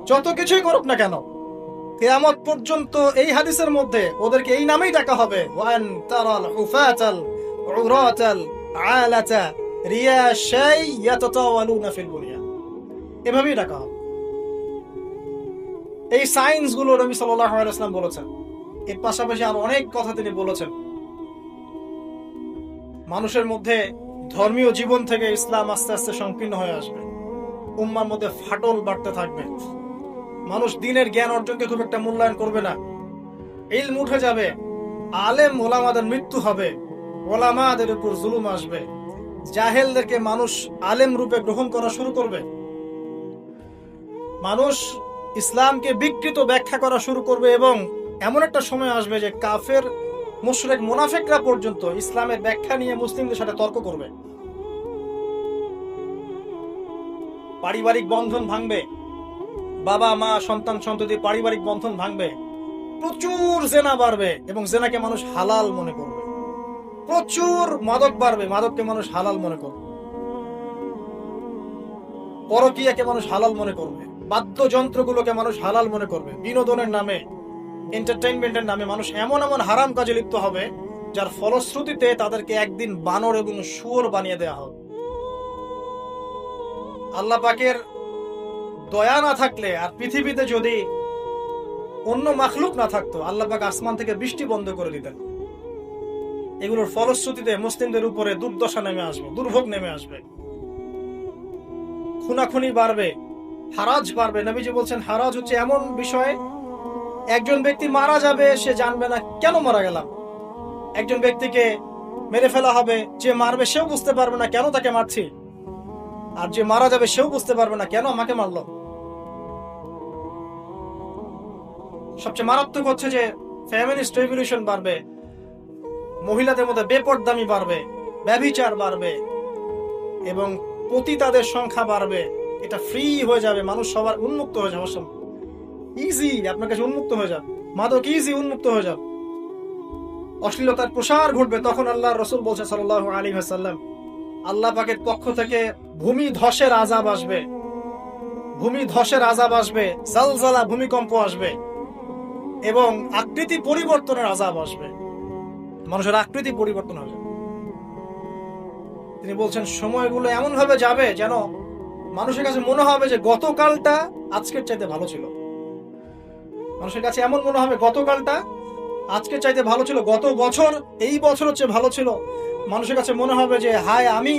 যত কিছুই করুক না কেন, কিয়ামত পর্যন্ত এই হাদিসের মধ্যে ওদেরকে এই নামেই ডাকা হবে, ওয়ান তারাল হুফাতাল উরাতাল আলাতা রিয়াশাই ইয়াতাতাওয়ালুনা ফিল বুনিয়ান, এভাবেই ডাকা হবে। এই সায়েন্স গুলো নবী সাল্লাল্লাহু আলাইহি ওয়াসাল্লাম বলেছেন। এর পাশাপাশি আর অনেক কথা তিনি বলেছেন। মানুষের মধ্যে ধর্মীয় জীবন থেকে ইসলাম আস্তে আস্তে সংকীর্ণ হয়ে আসবে, উম্মার মধ্যে ফাটল বাড়তে থাকবে, মানুষ দ্বীনের জ্ঞান অর্জনকে খুব একটা মূল্যায়ন করবে না, ইলম উঠে যাবে, আলেম ওলামাদের মৃত্যু হবে, ওলামাদের উপর জুলুম আসবে, জাহেলদেরকে মানুষ আলেম রূপে গ্রহণ করা শুরু করবে, মানুষ ইসলামকে বিকৃত ব্যাখ্যা করা শুরু করবে, এবং এমন একটা সময় আসবে যে কাফের মুশরিক মুনাফিকরা পর্যন্ত ইসলামের ব্যাখ্যা নিয়ে মুসলিমদের সাথে তর্ক করবে। পারিবারিক বন্ধন ভাঙবে, বাবা মা সন্তান সন্ততি পারিবারিক বন্ধন ভাঙবে, প্রচুর জেনা বাড়বে এবং জেনাকে মানুষ হালাল মনে করবে, প্রচুর মাদক বাড়বে, মাদককে মানুষ হালাল মনে করবে, পরকীয়াকে মানুষ হালাল মনে করবে, বাদ্যযন্ত্রগুলোকে মানুষ হালাল মনে করবে, বিনোদনের নামে, এন্টারটেইনমেন্টের নামে মানুষ এমন এমন হারাম কাজে লিপ্ত হবে যার ফলশ্রুতিতে তাদেরকে একদিন বানর এবং শুয়োর বানিয়ে দেওয়া হবে। আল্লাহ পাকের দয়া না থাকলে আর পৃথিবীতে যদি অন্য মাখলুক না থাকতো, আল্লাহ পাক আসমান থেকে বৃষ্টি বন্ধ করে দিতেন। এগুলোর ফলশ্রুতিতে মুসলিমদের উপরে দুর্দশা নেমে আসবে, দুর্ভোগ নেমে আসবে, খুনাখুনি বাড়বে, হারাজ বাড়বে। নবীজি বলছেন হারাজ হচ্ছে এমন বিষয়, একজন ব্যক্তি মারা যাবে, সে জানবে না কেন মারা গেলাম। একজন ব্যক্তিকে মেরে ফেলা হবে, যে মারবে সেও বুঝতে পারবে না কেন তাকে মারছি, আর যে মারা যাবে সেও বুঝতে পারবে না কেন আমাকে মারলো। সবচেয়ে মারাত্মক হচ্ছে যে ফ্যামিলিস্ট রেভলিউশন বাড়বে, মহিলাদের মধ্যে বেপরদামি বাড়বে, ব্যভিচার বাড়বে এবং পতিতাদের সংখ্যা বাড়বে। এটা ফ্রি হয়ে যাবে, মানুষ সবার উন্মুক্ত হয়ে যাবে, ইজি আপনার কাছে উন্মুক্ত হয়ে যাবে, মাদক ইজি উন্মুক্ত হয়ে যাবে, অশ্লীলতার প্রসার ঘটবে। তখন আল্লাহ রসুল বলছে সাল্লাল্লাহু আলাইহি ওয়াসাল্লাম, আল্লাহ পাকের পক্ষ থেকে ভূমি ধসের আযাব আসবে, ভূমি ধসের আযাব আসবে, জালজালা ভূমিকম্প আসবে এবং আকৃতি পরিবর্তনের আযাব আসবে, মানুষের আকৃতি পরিবর্তন হবে। তিনি বলছেন সময়গুলো এমন ভাবে যাবে যেন মানুষের কাছে মনে হবে যে গতকালটা আজকের চাইতে ভালো ছিল। মানুষের কাছে এমন মনে হবে গতকালটা আজকের চাইতে ভালো ছিল, গত বছর এই বছর হচ্ছে ভালো ছিল। মানুষের কাছে মনে হবে যে হায় আমি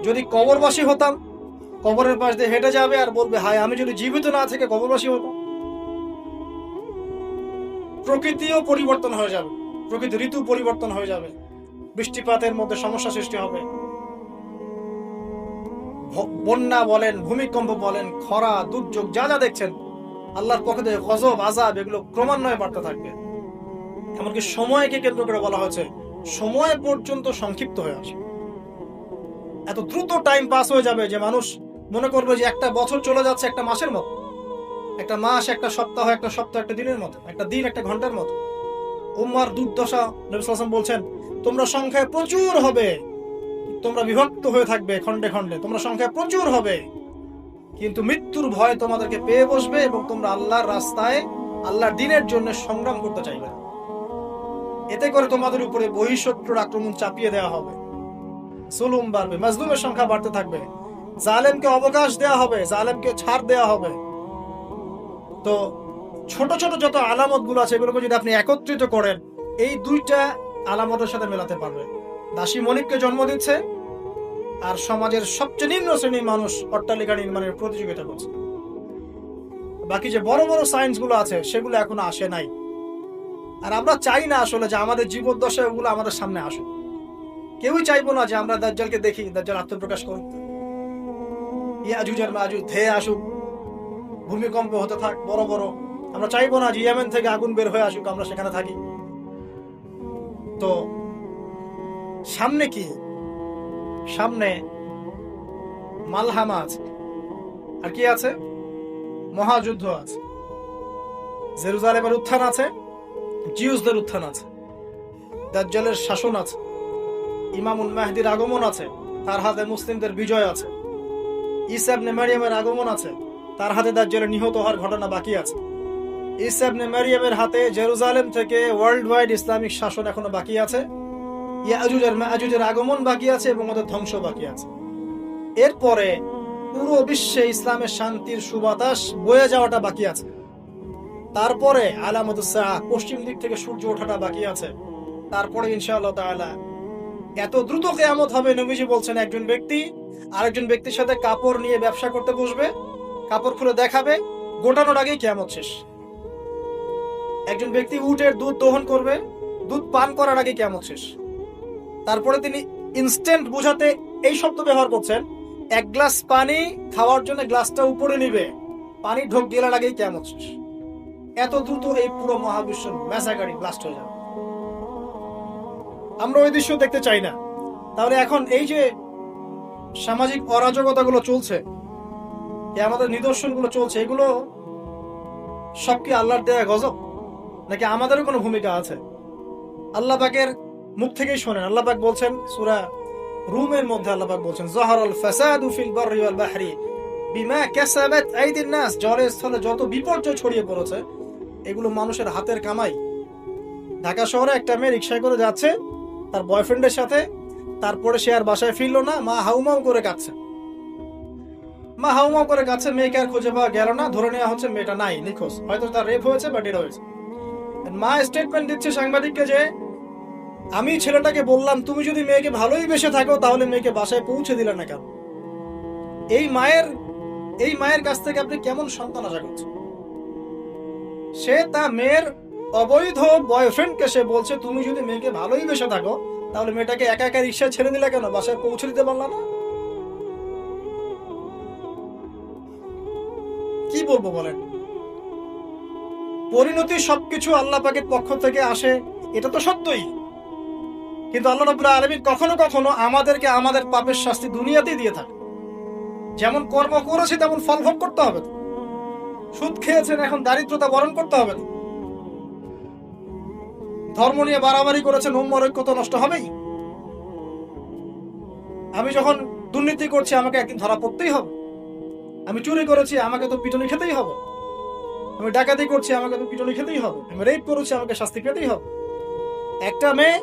যদি কবরবাসী হতাম, কবরের পাশ দিয়ে হেঁটে যাবে আর বলবে হায় আমি যদি জীবিত না থেকে কবরবাসী হতাম। প্রকৃতিও পরিবর্তন হয়ে যাবে, প্রকৃতি ঋতু পরিবর্তন হয়ে যাবে, বৃষ্টিপাতের মধ্যে সমস্যা সৃষ্টি হবে, বন্যা বলেন, ভূমিকম্প বলেন, খরা, দুর্যোগ যা যা দেখছেন আল্লাহর পক্ষ থেকে গজব, আযাব এগুলো ক্রমান্বয়ে বাড়তে থাকবে। এমনকি সময়কে কেন্দ্র করে বলা হয়েছে সময় পর্যন্ত সংক্ষিপ্ত হয়ে আসবে। এত দ্রুত টাইম পাস হয়ে যাবে যে মানুষ মনে করবে যে একটা বছর চলে যাচ্ছে একটা মাসের মতো, একটা মাস একটা সপ্তাহ, একটা সপ্তাহ একটা দিনের মতো, একটা দিন একটা ঘন্টার মতো। উম্মার দুর্দশা, নবী সাল্লাল্লাহু আলাইহি ওয়াসাল্লাম বলছেন তোমরা সংখ্যায় প্রচুর হবে, তোমরা বিভক্ত হয়ে থাকবে খন্ডে খন্ডে, তোমরা সংখ্যায় প্রচুর হবে, কিন্তু মৃত্যুর ভয় তোমাদেরকে পেয়ে বসবে এবং তোমরা আল্লাহর রাস্তায় আল্লাহর দ্বীনের জন্য সংগ্রাম করতে চাইবে না। এতে করে তোমাদের উপরে বহিঃশত্রুর আক্রমণ চাপিয়ে দেওয়া হবে, জুলুম বাড়বে, মাজলুমের সংখ্যা বাড়তে থাকবে, জালেমকে অবকাশ দেওয়া হবে, জালেমকে ছাড় দেওয়া হবে। তো ছোট ছোট যত আলামত গুলো আছে এগুলোকে যদি আপনি একত্রিত করেন, এই দুইটা আলামতের সাথে মেলাতে পারবে। দাসী মনিককে জন্ম দিচ্ছে আর সমাজের সবচেয়ে নিম্ন শ্রেণীর মানুষ অট্টালিকা নির্মাণের প্রতিযোগিতা করছে। বাকি যে বড় বড় সায়েন্স গুলো আছে সেগুলো এখনো আসে নাই। আর আমরা চাই না আসলে যে আমাদের জীবদ্দশা ওগুলো আমাদের সামনে আসুক। কেউই চাইবো না যে আমরা দাজ্জালকে দেখি, দাজ্জাল আত্মপ্রকাশ করুক, ইয়াজুজ আর মাজুজ ধেয়ে আসুক, ভূমিকম্প হতে থাক বড় বড়। আমরা চাইবো না যে ইয়েমেন থেকে আগুন বের হয়ে আসুক, আমরা সেখানে থাকি। তো সামনে কি? সামনে মালহামা আছে, আর কি আছে? মহাযুদ্ধ আছে, জেরুজালেমের উত্থান আছে, জিউসদের উত্থান আছে, দাজ্জালের শাসন আছে, ইমামুল মাহদির আগমন আছে, তার হাতে মুসলিমদের বিজয় আছে, ঈসা ইবনে মারিয়ামের আগমন আছে, তার হাতে দাজ্জালের নিহত হওয়ার ঘটনা বাকি আছে, ঈসা ইবনে মারিয়ামের হাতে জেরুজালেম থেকে ওয়ার্ল্ড ওয়াইড ইসলামিক শাসন এখনো বাকি আছে, ইয়াজুজ আর মাজুজের আগমন বাকি আছে এবং ওদের ধ্বংস বাকি আছে। এরপরে পুরো বিশ্বে ইসলামের শান্তির সুবাতাস বয়ে যাওয়াটা বাকি আছে। তারপরে আলামতুস সাআহ, পশ্চিম দিক থেকে সূর্য ওঠাটা বাকি আছে। তারপরে ইনশাআল্লাহ তাআলা এত দ্রুত কিয়ামত হবে, নবীজি বলছেন একজন ব্যক্তি আরেকজন ব্যক্তির সাথে কাপড় নিয়ে ব্যবসা করতে বসবে, কাপড় খুলে দেখাবে, গোটানোর আগেই কিয়ামত শেষ। একজন ব্যক্তি উটের দুধ দহন করবে, দুধ পান করার আগে কিয়ামত শেষ। তারপরে তিনি ইনস্ট্যান্ট বোঝাতে এই শব্দ ব্যবহার করছেন, এক গ্লাস পানি খাওয়ার জন্য গ্লাসটা উপরে নিবে, পানি ঢোক গেলার আগেই কিয়ামত শেষ। এত দ্রুত এই পুরো মহাবিশ্ব মেসাগাড়ি ব্লাস্ট হয়ে যাবে। আমরা ওই দৃশ্য দেখতে চাই না। তাহলে এখন এই যে সামাজিক অরাজকতাগুলো চলছে, আমাদের নিদর্শনগুলো চলছে, এগুলো সব কি আল্লাহর দেয়া গজব, নাকি আমাদেরও কোনো ভূমিকা আছে? আল্লাহ পাকের মুখ থেকেই শোনেন। আল্লাহ পাক বলছেন সূরা রুমের মধ্যে, আল্লাহ পাক বলছেন যাহারাল ফাসাদু ফিল বাররি ওয়াল বাহরি বিমা কাসাবাত আইদিন নাস, জলে স্থলে যত বিপর্যয় ছড়িয়ে পড়েছে এগুলো মানুষের হাতের কামাই। ঢাকা শহরে একটা মেয়ে রিকশায় করে যাচ্ছে তার বয়ফ্রেন্ডের সাথে, তারপরে সে আর বাসায় ফিরলো না, মা হাউমাউ করে কাঁদছে। মা হাউমাউ করে কাছে, মেয়েকে আর খুঁজে পাওয়া গেল না, ধরে নেওয়া হচ্ছে মেয়েটা নাই, নিখোঁজ, হয়তো তার রেপ হয়েছে বা ডেড হয়েছে। মা স্টেটমেন্ট দিচ্ছে সাংবাদিককে যে আমি ছেলেটাকে বললাম তুমি যদি মেয়েকে ভালোই বেসে থাকো তাহলে মেয়েকে বাসায় পৌঁছে দিলে না কেন? এই মায়ের কাছ থেকে আপনি কেমন সন্তান আশা করছেন? সে তার মেয়ের অবৈধ বয়ফ্রেন্ডকে সে বলছে তুমি যদি মেয়েকে ভালোই বেসে থাকো তাহলে মেয়েটাকে একা একা রিক্সায় ছেড়ে দিলে কেন, বাসায় পৌঁছে দিতে পারলা না? কি বলবো বলেন? পরিণতি সবকিছু আল্লাহ পাকের পক্ষ থেকে আসে, এটা তো সত্যই, কিন্তু আল্লাহ রাব্বুল আলামিন কখনো কখনো আমাদেরকে আমাদের পাপের শাস্তি দুনিয়াতেই দিয়ে থাকে। যেমন কর্ম করেছি তেমন ফল ভোগ করতে হবে। সুদ খেয়েছেন, এখন দারিদ্রতা বরণ করতে হবে। ধর্ম নিয়ে বাড়াবাড়ি করেছেন, উম্মার ঐক্য তো নষ্ট হবেই। আমি যখন দুর্নীতি করছি আমাকে একদিন ধরা পড়তেই হবে। আমি চুরি করেছি আমাকে তো পিটুনি খেতেই হবে। আমি ডাকাতি করছি আমাকে তো পিটুনি খেতেই হবে। আমি রেপ করেছি আমাকে শাস্তি পেতেই হবে। একটা মেয়ে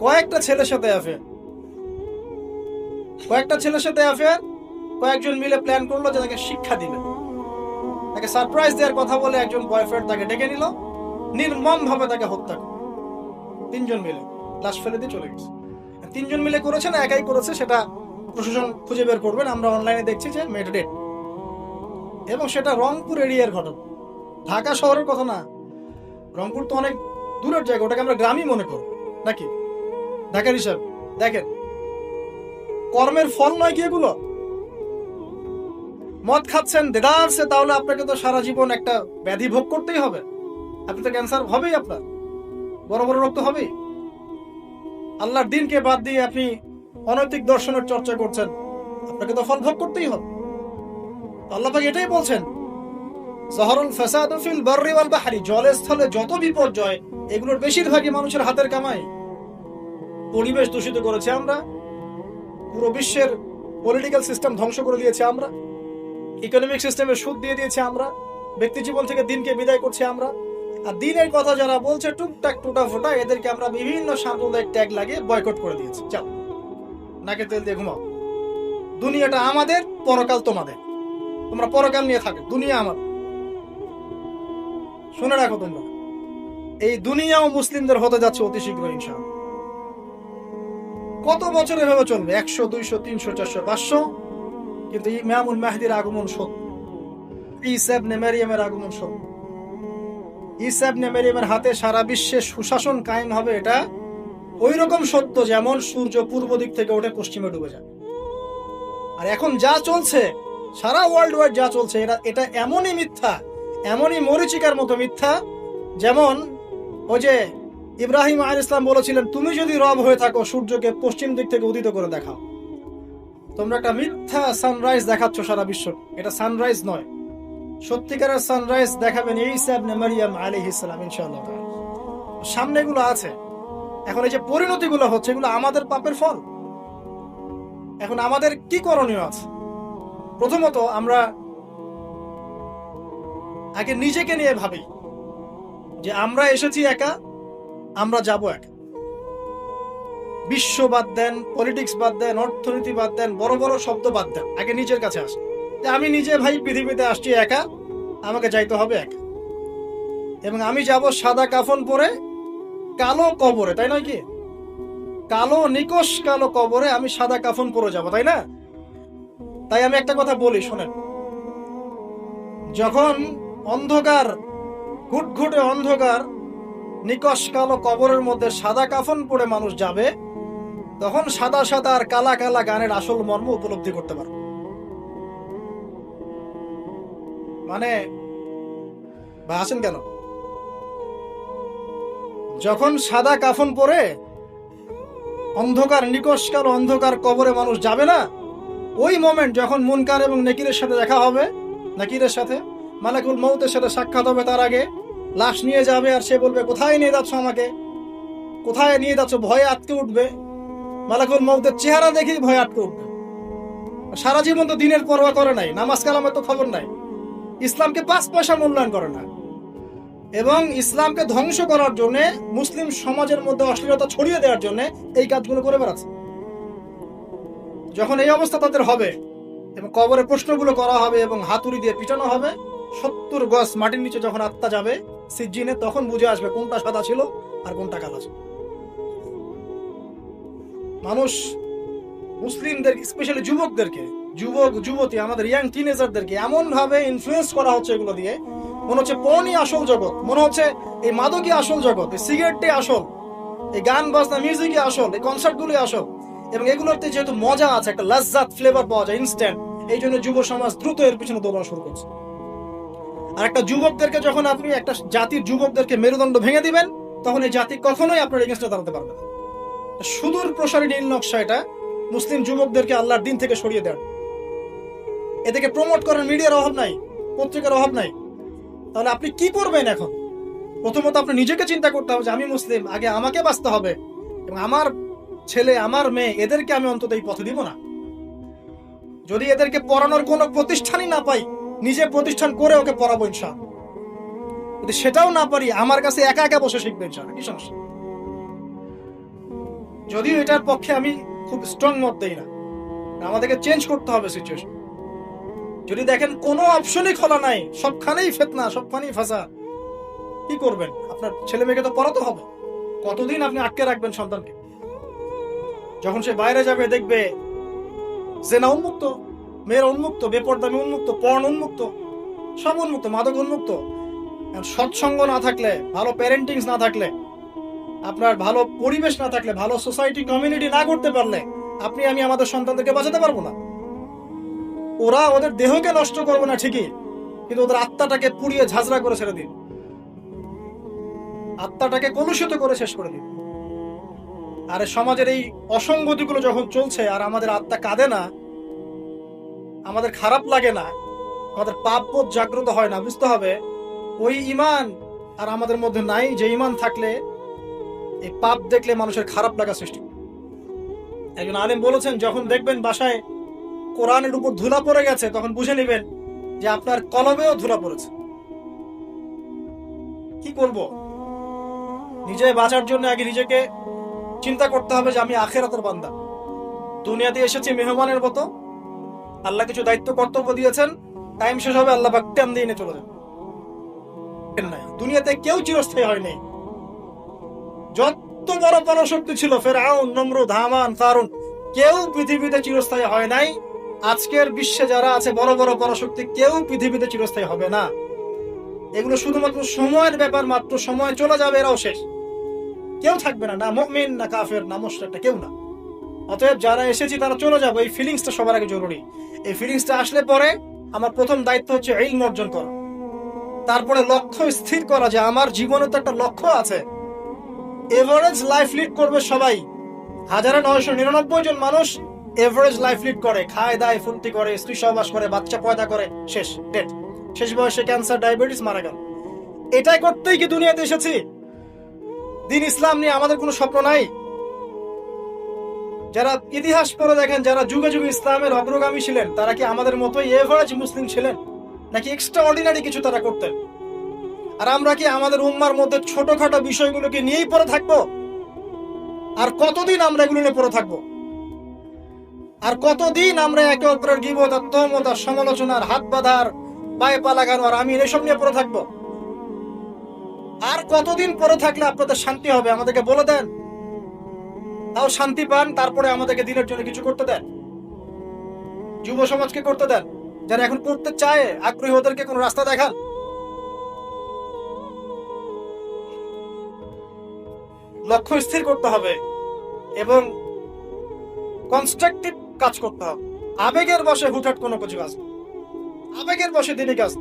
কয়েকটা ছেলের সাথে অ্যাফেয়ার, কয়েকজন মিলে প্ল্যান করলো যে তাকে শিক্ষা দিবে, তাকে সারপ্রাইজ দেওয়ার কথা বলে একজন বয়ফ্রেন্ড তাকে ডেকে নিল, নির্মম ভাবে তাকে হত্যা করল। 3 জন মিলে লাশ ফেলে দিয়ে চলে গেছে। 3 জন মিলে করেছে না একাই করেছে সেটা প্রশাসন খুঁজে বের করবেন। আমরা অনলাইনে দেখছি যে মেয়েটা ডেড, এবং সেটা রংপুর এরিয়ার ঘটনা, ঢাকা শহরের কথা না। রংপুর তো অনেক দূরের জায়গা, ওটাকে আমরা গ্রামই মনে করব নাকি ঢাকার হিসাব। দেখেন কর্মের ফল নয় কি এগুলো? মদ খাচ্ছেন দেদারসে, তাহলে আপনাকে তো সারা জীবন একটা ব্যাধি ভোগ করতেই হবে। আপনি তো ক্যান্সার হবেই, আপনার বড় বড় রোগ তো হবেই। আল্লাহর দিনকে বাদ দিয়ে আপনি অনৈতিক দর্শনের চর্চা করছেন, আপনাকে তো ফল ভোগ করতেই হবে। আল্লাহ পাক এটাই বলছেন, যহরুল ফাসাদু ফিল বাররি ওয়াল বাহরি, জলে স্থলে যত বিপর্যয় এগুলোর বেশিরভাগই মানুষের হাতের কামাই। পরিবেশ দূষিত করেছে আমরা, পুরো বিশ্বের পলিটিক্যাল সিস্টেম ধ্বংস করে দিয়েছে আমরা, ইকোনমিক সিস্টেমে সুদ দিয়ে দিয়েছে আমরা, ব্যক্তি জীবন থেকে দিনকে বিদায় করছে আমরা। আর দিনের কথা যারা বলছে টুকটাক টুটা ফোটা, এদেরকে আমরা বিভিন্ন সাম্প্রদায়িক ট্যাগ লাগিয়ে বয়কট করে দিয়েছি। যাও নাকে তেল দিয়ে ঘুমাও, দুনিয়াটা আমাদের, পরকাল তোমাদের, তোমরা পরকাল নিয়ে থাকো, দুনিয়া আমার। শুনে রাখো তোমরা, এই দুনিয়াও মুসলিমদের হতে যাচ্ছে অতি শীঘ্র ইনশাআল্লাহ। কত বছর এভাবে চলবে? 100, 200, 300, 400, 500, কিন্তু ইমামুল মাহদির আগমন সত্য, ঈসা ইবনে মারইয়ামের আগমন সত্য। ঈসা ইবনে মারইয়ামের হাতে সারা বিশ্বে সুশাসন কায়েম হবে, এটা ওই রকম সত্য যেমন সূর্য পূর্ব দিক থেকে ওঠে পশ্চিমে ডুবে যায়। আর এখন যা চলছে সারা ওয়ার্ল্ড ওয়াইড যা চলছে, এটা এমনই মিথ্যা, এমনই মরিচিকার মতো মিথ্যা, যেমন ওই যে ইব্রাহিম আলাইহিস সালাম বলেছিলেন তুমি যদি রব হয়ে থাকো সূর্যকে পশ্চিম দিক থেকে উদিত করে দেখাও। তোমরা একটা মিথ্যা সানরাইজ দেখাচ্ছ সারা বিশ্ব, এটা সানরাইজ নয়। সত্যিকারের সানরাইজ দেখাবেন ঈসা ইবনে মারইয়াম আলাইহিস সালাম ইনশাআল্লাহ। সামনে এগুলো আছে। এখন এই যে পরিণতিগুলো হচ্ছে এগুলো আমাদের পাপের ফল। এখন আমাদের কি করণীয় আছে? প্রথমত আমরা আগে নিজেকে নিয়ে ভাবি যে আমরা এসেছি একা, আমরা যাব একা। বিশ্ব বাদ দেন, পলিটিক্স বাদ দেন, অর্থনীতি বাদ দেন, বড় বড় শব্দ বাদ দেন, আগে নিজের কাছে আসেন যে আমি নিজে ভাই পৃথিবীতে আসছি একা, আমাকে যাইতে হবে একা। এবং আমি যাব সাদা কাফন পরে কালো কবরে, তাই নয় কি? কালো নিকশ কালো কবরে আমি সাদা কাফন পরে যাব, তাই না? তাই আমি একটা কথা বলি শোনেন, যখন অন্ধকার, ঘুটঘুটে অন্ধকার নিকশ কালো কবরের মধ্যে সাদা কাফন পরে মানুষ যাবে, তখন সাদা সাদা আর কালা কালা গানের আসল মর্ম উপলব্ধি করতে পারবে। মানে ভাসেন কেন? যখন সাদা কাফন পরে অন্ধকার নিকশ কালো অন্ধকার কবরে মানুষ যাবে না, ওই মোমেন্ট যখন মুনকার এবং নেকিরের সাথে দেখা হবে, নাকিরের সাথে মালাকুল মউতের সাথে সাক্ষাৎ হবে, তার আগে লাশ নিয়ে যাবে আর সে বলবে কোথায় নিয়ে যাচ্ছ আমাকে, কোথায় নিয়ে যাচ্ছ? ভয়ে আটকে উঠবে। মালাকুল মউতের চেহারা দেখেই ভয়ে আটকে উঠবে। সারা জীবন তো দিনের পরোয়া করে নাই, নামাজ কালামের তো খবর নাই, ইসলামকে 5 পয়সা মূল্যায়ন করে না, এবং ইসলামকে ধ্বংস করার জন্য, মুসলিম সমাজের মধ্যে অশ্লীলতা ছড়িয়ে দেওয়ার জন্য এই কাজগুলো করে বেড়াচ্ছে। যখন এই অবস্থা তাদের হবে, এবং কবরে প্রশ্নগুলো করা হবে এবং হাতুড়ি দিয়ে পিটানো হবে। 70 গজ মাটির নিচে যখন আত্মা যাবে সিজ্জিনে, তখন বুঝে আসবে কোনটা সাদা ছিল আর কোনটা কালো ছিল। মানুষ মুসলিমদের, স্পেশালি যুবতী আমাদের ইয়াং টিনেজারদেরকে এমন ভাবে ইনফ্লুয়েন্স করা হচ্ছে এগুলো দিয়ে, মনে হচ্ছে পর্নই আসল জগৎ, মনে হচ্ছে এই মাদকই আসল জগৎ, এই সিগারেটটাই আসল, এই গান বাজনা মিউজিকই আসল, এই কনসার্টগুলোই আসল। এবং এগুলোতে যেহেতু মজা আছে, একটা লাজ্জাত ফ্লেভার পাওয়া যায় ইনস্ট্যান্ট, এই জন্য যুব সমাজ দ্রুত এর পিছনে দৌড়ানো শুরু করছে। আর একটা যুবকদেরকে যখন আপনি, একটা জাতির যুবকদেরকে মেরুদণ্ড ভেঙে দিবেন, তখন এই জাতি কখনোই আপনার এগেন্স্টে দাঁড়াতে পারবে না। সুদূর প্রসারী নীল নকশা এটা, মুসলিম যুবকদেরকে আল্লাহর দিন থেকে সরিয়ে দেন। এদেরকে প্রমোট করার মিডিয়ার অভাব নাই, পত্রিকার অভাব নাই। তাহলে আপনি কি করবেন এখন? প্রথমত আপনি নিজেকে চিন্তা করতে হবে যে আমি মুসলিম, আগে আমাকে বাঁচতে হবে, এবং আমার ছেলে আমার মেয়ে এদেরকে আমি অন্তত এই পথে দিব না। যদি এদেরকে পড়ানোর কোনো প্রতিষ্ঠানই না পাই, নিজে প্রতিষ্ঠান করে ওকে পড়াবো ইনশাআল্লাহ। যদি সেটাও না পারি, আমার কাছে একা একা বসে শিখবে ইনশাআল্লাহ, কি সমস্যা? যদিও এটার পক্ষে আমি খুব স্ট্রং মত দেই না, আমাদেরকে চেঞ্জ করতে হবে সিচুয়েশন। যদি দেখেন কোনো অপশনই খোলা নাই, সবখানেই ফিতনা, সবখানেই ফাসাদ, কি করবেন? আপনার ছেলে মেয়েকে তো পড়াতে হবে। কতদিন আপনি আটকে রাখবেন সন্তানকে? যখন সে বাইরে যাবে দেখবে জেনা উন্মুক্ত, মেয়ের উন্মুক্ত, বেপরদামি উন্মুক্ত, পর্ন উন্মুক্ত, সব উন্মুক্ত, মাদক উন্মুক্ত। সৎসঙ্গ না থাকলে, ভালো প্যারেন্টিংস না থাকলে, আপনার ভালো পরিবেশ না থাকলে, ভালো সোসাইটি কমিউনিটি না করতে পারলে, আপনি আমি আমাদের সন্তানদেরকে বাঁচাতে পারবো না। ওরা ওদের দেহকে নষ্ট করবে না ঠিকই, কিন্তু ওদের আত্মাটাকে পুড়িয়ে ঝাঁঝরা করে ছেড়ে দিন, আত্মাটাকে কলুষিত করে শেষ করে দিন। আর সমাজের এই অসঙ্গতিগুলো যখন চলছে আর আমাদের আত্মা কাঁদে না, আমাদের খারাপ লাগে না, আমাদের পাপবোধ জাগ্রত হয় না, বুঝতে হবে ওই ঈমান আর আমাদের মধ্যে নাই যে ঈমান থাকলে এই পাপ দেখলে মানুষের খারাপ লাগা সৃষ্টি। একজন আলেম বলেছেন, যখন দেখবেন বাসায় কোরআনের উপর ধুলা পড়ে গেছে, তখন বুঝে নেবেন যে আপনার কলবেও ধুলা পড়েছে। কি করব? নিজে বাঁচার জন্য আগে নিজেকে চিন্তা করতে হবে যে আমি আখিরাতের বান্দা, দুনিয়াতে এসেছি মেহমানের মতো, আল্লাহ কিছু দায়িত্ব কর্তব্য দিয়েছেন, টাইম শেষ হবে, আল্লাহ পাক টাইম দিয়ে চলে যাবে। দুনিয়াতে কেউ চিরস্থায়ী হয়নি। যত বড় পরাশক্তি ছিল, ফেরাউন, নমরুদ, হামান, ফারুন, কেউ পৃথিবীতে চিরস্থায়ী হয় নাই। আজকের বিশ্বে যারা আছে বড় বড় পরাশক্তি, কেউ পৃথিবীতে চিরস্থায়ী হবে না। এগুলো শুধুমাত্র সময়ের ব্যাপার মাত্র, সময় চলে যাবে, এরাও শেষ, কেউ থাকবে না, না মুমিন, না কাফের, না মুশরিক, কেউ না। অতএব যারা এসেছি তারা চলে যাবে, এই ফিলিংসটা সবার আগে জরুরি। এই ফিলিংসটা আসলে পরে আমার প্রথম দায়িত্ব হচ্ছে ইলম অর্জন করা, তারপরে লক্ষ্য স্থির করা যে আমার জীবনে তো একটা লক্ষ্য আছে। এভারেজ লাইফ লিড করবে সবাই, 1999 জন মানুষ এভারেজ লাইফ লিড করে, খায় দায় ফুর্তি করে, স্ত্রী সহবাস করে, বাচ্চা পয়দা করে, শেষ ডেট, শেষ বয়সে ক্যান্সার, ডায়াবেটিস, মারা গেল। এটাই করতেই কি দুনিয়াতে এসেছি? দিন ইসলাম নিয়ে আমাদের কোনো স্বপ্ন নাই? যারা ইতিহাস পড়ে দেখেন, যারা যুগে যুগে ইসলামের অগ্রগামী ছিলেন, তারা কি আমাদের মতোই এভারেজ মুসলিম ছিলেন, নাকি এক্সট্রা অর্ডিনারি কিছু তারা করতেন? আর আমরা কি আমাদের উম্মার মধ্যে ছোটখাটো বিষয়গুলোকে নিয়েই পড়ে থাকবো? আর কতদিন আমরা এগুলো নিয়ে পড়ে থাকবো? আর কতদিন আমরা একে অপরের গীবত, তহমত, সমালোচনার, হাত বাঁধার, পায়ে পা লাগানো, আর আমি এসব নিয়ে পড়ে থাকবো? আর কতদিন পড়ে থাকলে আপনাদের শান্তি হবে? আমাদেরকে বলে দেন, তাও শান্তি পান, তারপরে আমাদেরকে দিনের জন্য কিছু করতে দেন, যুব সমাজকে করতে দেন, যারা এখন করতে চায় আগ্রহী, ওদেরকে কোন রাস্তা দেখান। লক্ষ্য স্থির করতে হবে এবং কনস্ট্রাকটিভ কাজ করতে হবে। আবেগের বশে হুটহাট কোনো কিছু কাজ, আবেগের বশে দিনের কাজ,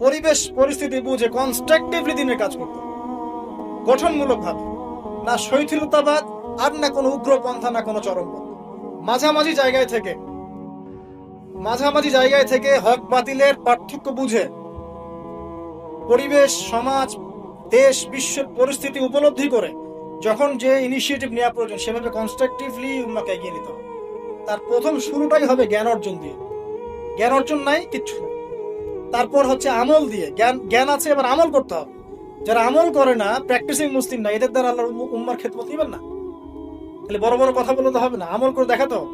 পরিবেশ পরিস্থিতি বুঝে কনস্ট্রাকটিভলি দিনের কাজ করতে হবে, গঠনমূলক ভাবে, না শৈথিলতাবাদ, আর না কোনো উগ্রপন্থা, না কোনো চরমপন্থা। মাঝামাঝি জায়গায় থেকে হক বাতিলের পার্থক্য বুঝে, পরিবেশ, সমাজ, দেশ, বিশ্বের পরিস্থিতি উপলব্ধি করে যখন যে ইনিশিয়েটিভ নেওয়া প্রয়োজন, সেভাবে কনস্ট্রাকটিভলি উম্মাকে এগিয়ে নিতে হবে। তার প্রথম শুরুটাই হবে জ্ঞান অর্জন দিয়ে। জ্ঞান অর্জন নাই, কিচ্ছু না। তারপর হচ্ছে আমল দিয়ে। জ্ঞান আছে, এবার আমল করতে হবে। যারা আমল করে না, প্র্যাকটিসিং মুসলিম না, এদের দ্বারা আল্লাহর উম্মার খেদমত নিবেন না। তাহলে বড় বড় কথা বলতে হবে না, আমল করে দেখাতে হবে।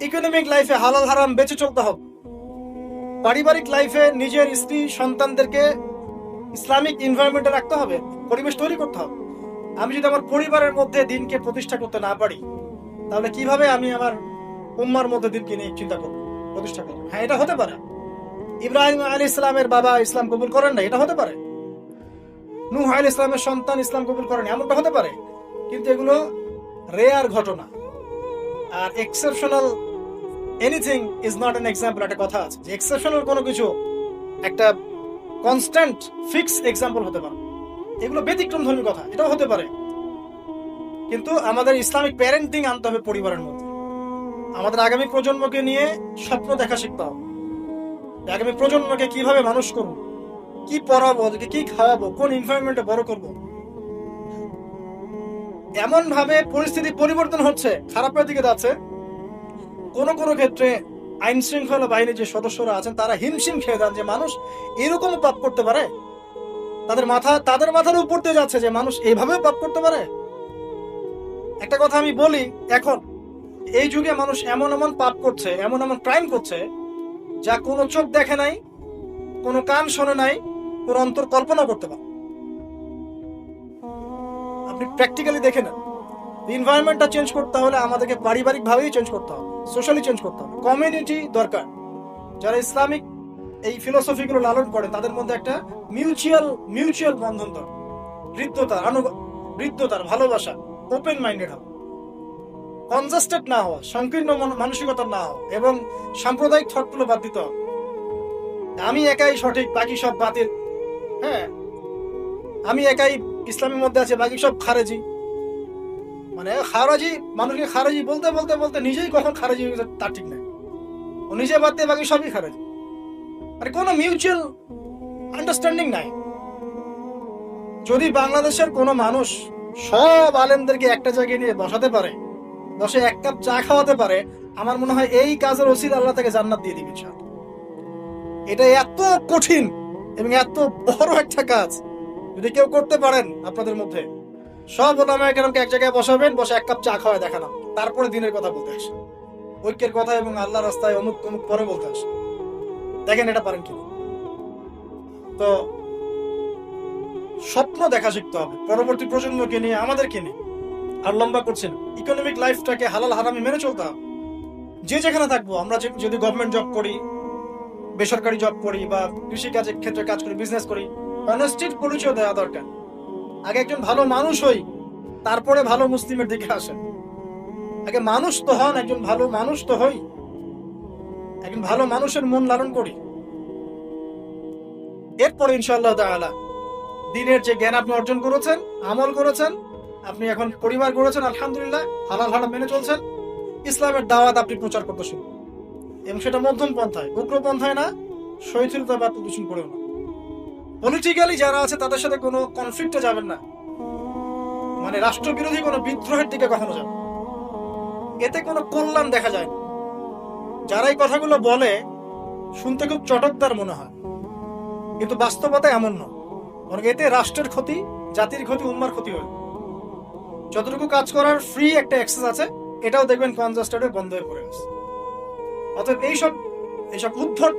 ইকোনমিক লাইফে হালাল হারাম বেঁচে চলতে হবে। পারিবারিক লাইফে নিজের স্ত্রী সন্তানদেরকে ইসলামিক এনভায়রনমেন্টে রাখতে হবে, পরিবেশ তৈরি করতে হবে। আমি যদি আমার পরিবারের মধ্যে দিনকে প্রতিষ্ঠা করতে না পারি, তাহলে কিভাবে আমি আমার উম্মার মধ্যে দিনকে নিয়ে চিন্তা করবো, প্রতিষ্ঠা করবো? হ্যাঁ, এটা হতে পারে। ইব্রাহিম আলাইহিস সালামের বাবা ইসলাম কবুল করেন না, এটা হতে পারে। নূহ আলাইহিস সালামের সন্তান ইসলাম কবুল করেন, এমনটা হতে পারে। কিন্তু এগুলো রেয়ার ঘটনা। আর exceptional anything is not an example. একটা কথা আছে যে এক্সেপশনাল কোনো কিছু একটা কনস্ট্যান্ট ফিক্স এক্সাম্পল হতে পারে। এগুলো ব্যতিক্রম ধর্মী কথা, এটাও হতে পারে। কিন্তু আমাদের ইসলামিক প্যারেন্টিং আনতে হবে পরিবারের মধ্যে। আমাদের আগামী প্রজন্মকে নিয়ে স্বপ্ন দেখা শিখতে হবে। আগামী প্রজন্মকে কিভাবে মানুষ করবো, কি পড়াবো, কি খাওয়াবো, কোন এনভায়রনমেন্টে বড় করব। এমন ভাবে পরিস্থিতি পরিবর্তন হচ্ছে, খারাপের দিকে যাচ্ছে। কোন কোন ক্ষেত্রে আইন শৃঙ্খলা বাহিনীর যে সদস্যরা আছেন তারা হিমশিম খেয়ে যান যে মানুষ এরকম পাপ করতে পারে। তাদের মাথার উপর দিয়ে যাচ্ছে যে মানুষ এইভাবে পাপ করতে পারে। একটা কথা আমি বলি, এখন এই যুগে মানুষ এমন এমন পাপ করছে, এমন এমন ক্রাইম করছে যা কোনো চোখ দেখে নাই, কোনো কান শোনে নাই, কোনো অন্তর কল্পনা করতে পারে। আপনি প্র্যাকটিক্যালি দেখে নেন। এনভায়রনমেন্টটা চেঞ্জ করতে হলে আমাদেরকে পারিবারিক ভাবেই চেঞ্জ করতে হবে, সোশ্যালি চেঞ্জ করতে হবে। কমিউনিটি দরকার। যারা ইসলামিক এই ফিলোসফি গুলো লালন করে তাদের মধ্যে একটা মিউচুয়াল বন্ধন দরকার। হৃদ্যতার ভালোবাসা, ওপেন মাইন্ডেড হওয়া, কনজাস্টেড না হওয়া, সংকীর্ণ মানসিকতা না হওয়া, এবং সাম্প্রদায়িক থটগুলো বাদ দিতে হবে। আমি একাই সঠিক, বাকি সব বাতিল। হ্যাঁ, আমি একাই ইসলামের মধ্যে আছে, বাকি সব খারেজি। মানে খারাজি, মানুষকে খারাজি বলতে বলতে বলতে নিজেই কখন খারাজি হয়ে গেছে তার ঠিক নাই। ও নিজে বাদ দিয়ে বাকি সবই খারাজি। মানে কোনো মিউচুয়াল আন্ডারস্ট্যান্ডিং নাই। যদি বাংলাদেশের কোনো মানুষ সব আলেমদেরকে একটা জায়গায় নিয়ে বসাতে পারে, বসে এক কাপ চা খাওয়াতে পারে, আমার মনে হয় এই কাজের ওসিলা আল্লাহ তাকে জান্নাত দিয়ে দিবে। এটা এত কঠিন এবং এত বড় একটা কাজ, যদি কেউ করতে পারেন আপনাদের মধ্যে, সব ওলামায়ে কেরামকে এক জায়গায় বসাবেন, বসে এক কাপ চা খাওয়ায় দেখানো, তারপরে দিনের কথা বলতে আসে, ঐক্যের কথা এবং আল্লাহ রাস্তায় অমুক অমুক পরে বলতে আসে। দেখেন এটা পারেন কিনা। তো স্বপ্ন দেখা শিখতে হবে পরবর্তী প্রজন্মকে নিয়ে, আমাদেরকে নিয়ে। আর লম্বা করছেন, ইকোনমিক লাইফটাকে হালাল হারামে মেনে চলতে হবে। যে যেখানে থাকবো, আমরা যদি গভর্নমেন্ট জব করি, বেসরকারি জব করি, বা কৃষি কাজের ক্ষেত্রে কাজ করি, বিজনেস করি, অনেস্টির পরিচয় দেওয়া দরকার। আগে একজন ভালো মানুষ হই, তারপরে ভালো মুসলিমের দিকে আসেন। আগে মানুষ তো হন, একজন ভালো মানুষ তো হই, একজন ভালো মানুষের মন লালন করি। এরপরে ইনশাআল্লাহ তাআলা দিনের যে জ্ঞান আপনি অর্জন করেছেন, আমল করেছেন, আপনি এখন পরিবার করেছেন, আলহামদুলিল্লাহ হালাল হারাম মেনে চলছেন, ইসলামের দাওয়াত আপনি প্রচার করতে শুরু, এবং সেটা মধ্যম পন্থায়, উগ্র পন্থায় না, শৈথিলতা বা প্রদূষণ করেও না। পলিটিক্যালি যারা আছে তাদের সাথে কোনো কনফ্লিক্টে যাবেন না, মানে রাষ্ট্রবিরোধী কোনো বিদ্রোহের দিকে কখনো যাবেন, এতে কোনো কল্যাণ দেখা যায় না। যারা এই কথাগুলো বলে শুনতে খুব চটকদার মনে হয়, কিন্তু বাস্তবতা এমন নয়। বরং এতে রাষ্ট্রের ক্ষতি, জাতির ক্ষতি, উম্মার ক্ষতি হয়। যতটুকু কাজ করার ফ্রি একটা অ্যাক্সেস আছে, এটাও দেখবেন কনজাস্টেড হয়ে বন্ধ হয়ে পড়ে গেছে। অতএব এইসব উদ্ধট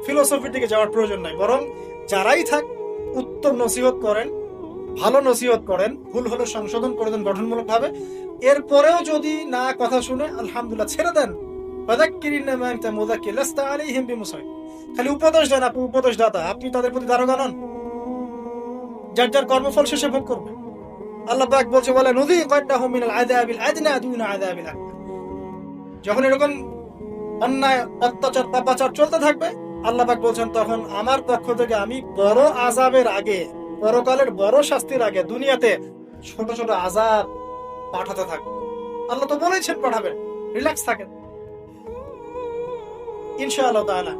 ফিলোসফির দিকে যাওয়ার প্রয়োজন নাই। বরং যারাই থাক, উত্তম নসিহত করেন, ভালো নসিহত করেন, ভুল হলে সংশোধন করে দেন গঠনমূলক ভাবে। এরপরেও যদি না কথা শুনে, আলহামদুলিল্লাহ ছেড়ে দেন। খালি উপদেশ দেন, আপনি উপদেশ দাতা, আপনি তাদের প্রতি দারোগা নন। যার যার কর্মফল শেষে ভোগ করবে। আল্লাহ পাক বলছে, বলে নুযীকান্নাহুম মিনাল আযাবিল আদনা দুনা আযাবিল আকবার। যখন এরকম অন্যায়, অত্যাচার, পাপাচার চলতে থাকবে, আল্লাহ পাক বলছেন তখন আমার পক্ষ থেকে আমি বড় আযাবের আগে, পরকালের বড় শাস্তির আগে দুনিয়াতে ছোট ছোট আযাব পাঠাতে থাকবে। আল্লাহ তো বলেছেন পাঠাবেন, রিল্যাক্স থাকেন। ইনশাআল্লাহ তাআলা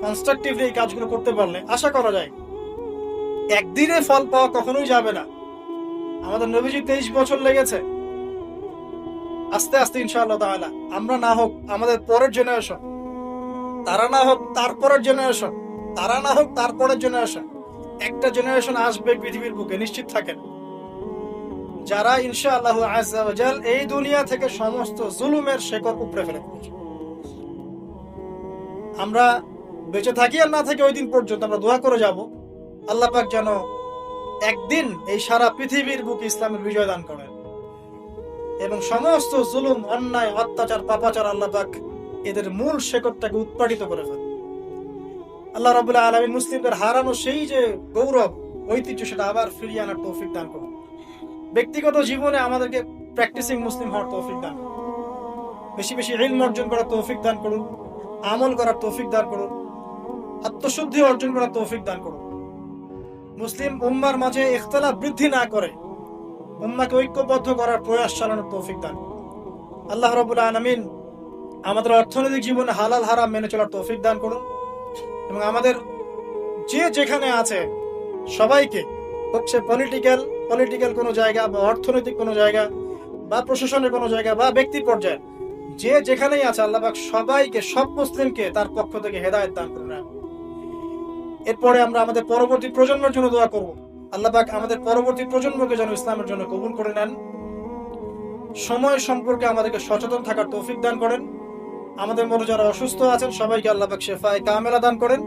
কনস্ট্রাকটিভলি এই কাজগুলো করতে পারলে আশা করা যায় একদিনে ফল পাওয়া কখনোই যাবে না। আমাদের নবীজি 23 বছর লেগেছে। আস্তে আস্তে ইনশাআল্লাহ তাআলা, আমরা না হোক আমাদের পরের জেনারেশন, তারা না হোক তারপরের জেনারেশন, তারা না হোক তারপরের জেনারেশন, একটা জেনারেশন আসবে পৃথিবীর বুকে, নিশ্চিত থাকেন, যারা ইনশাআল্লাহ আযজা ওয়া জাল এই দুনিয়া থেকে সমস্ত জুলুমের শেকড় উপড়ে ফেলে দিবে। আমরা বেঁচে থাকি আর না থাকি ওই দিন পর্যন্ত আমরা দোয়া করে যাব আল্লাহ পাক যেন একদিন এই সারা পৃথিবীর বুকে ইসলামের বিজয় দান করেন এবং সমস্ত জুলুম, অন্যায়, অত্যাচার, পাপাচার আল্লাহ পাক এদের মূল শেকড়টাকে উৎপাটিত করে ফেলেন। আল্লাহ রাব্বুল আলামিন মুসলিমদের হারানো সেই যে গৌরব, ঐতিহ্য, সেটা আবার ফিরিয়ে আনার তৌফিক দান করুন। ব্যক্তিগত জীবনে আমাদেরকে প্র্যাকটিসিং মুসলিম হওয়ার তৌফিক দান করুন, বেশি বেশি ইলম অর্জন করার তৌফিক দান করুন, আমল করার তৌফিক দান করুন, আত্মশুদ্ধি অর্জন করার তৌফিক দান করুন। মুসলিম উম্মার মাঝে ইখতিলাফ বৃদ্ধি না করে উম্মাকে ঐক্যবদ্ধ করার প্রয়াস চালানোর তৌফিক দান করুন। আল্লাহ রাব্বুল আলামিন আমাদের অর্থনৈতিক জীবনে হালাল হারাম মেনে চলার তৌফিক দান করুন এবং আমাদের যে যেখানে আছে সবাইকে, হচ্ছে পলিটিক্যাল কোনো জায়গা বা অর্থনৈতিক কোনো জায়গা বা প্রশাসনের কোনো জায়গা বা ব্যক্তি পর্যায়ে যে যেখানেই আছে আল্লাহ পাক সবাইকে, সব মুসলিমকে তার পক্ষ থেকে হেদায়েত দান করুন। এরপরে আমরা আমাদের পরবর্তী প্রজন্মের জন্য দোয়া করব, আল্লাহ পাক আমাদের পরবর্তী প্রজন্মকে যেন ইসলামের জন্য কবুল করে নেন। সময় সম্পর্কে আমাদেরকে সচেতন থাকার তৌফিক দান করেন। আমাদের মধ্যে যারা অসুস্থ আছেন সবাইকে আল্লাহ পাক শেফায়ে কামেলা দান করেন।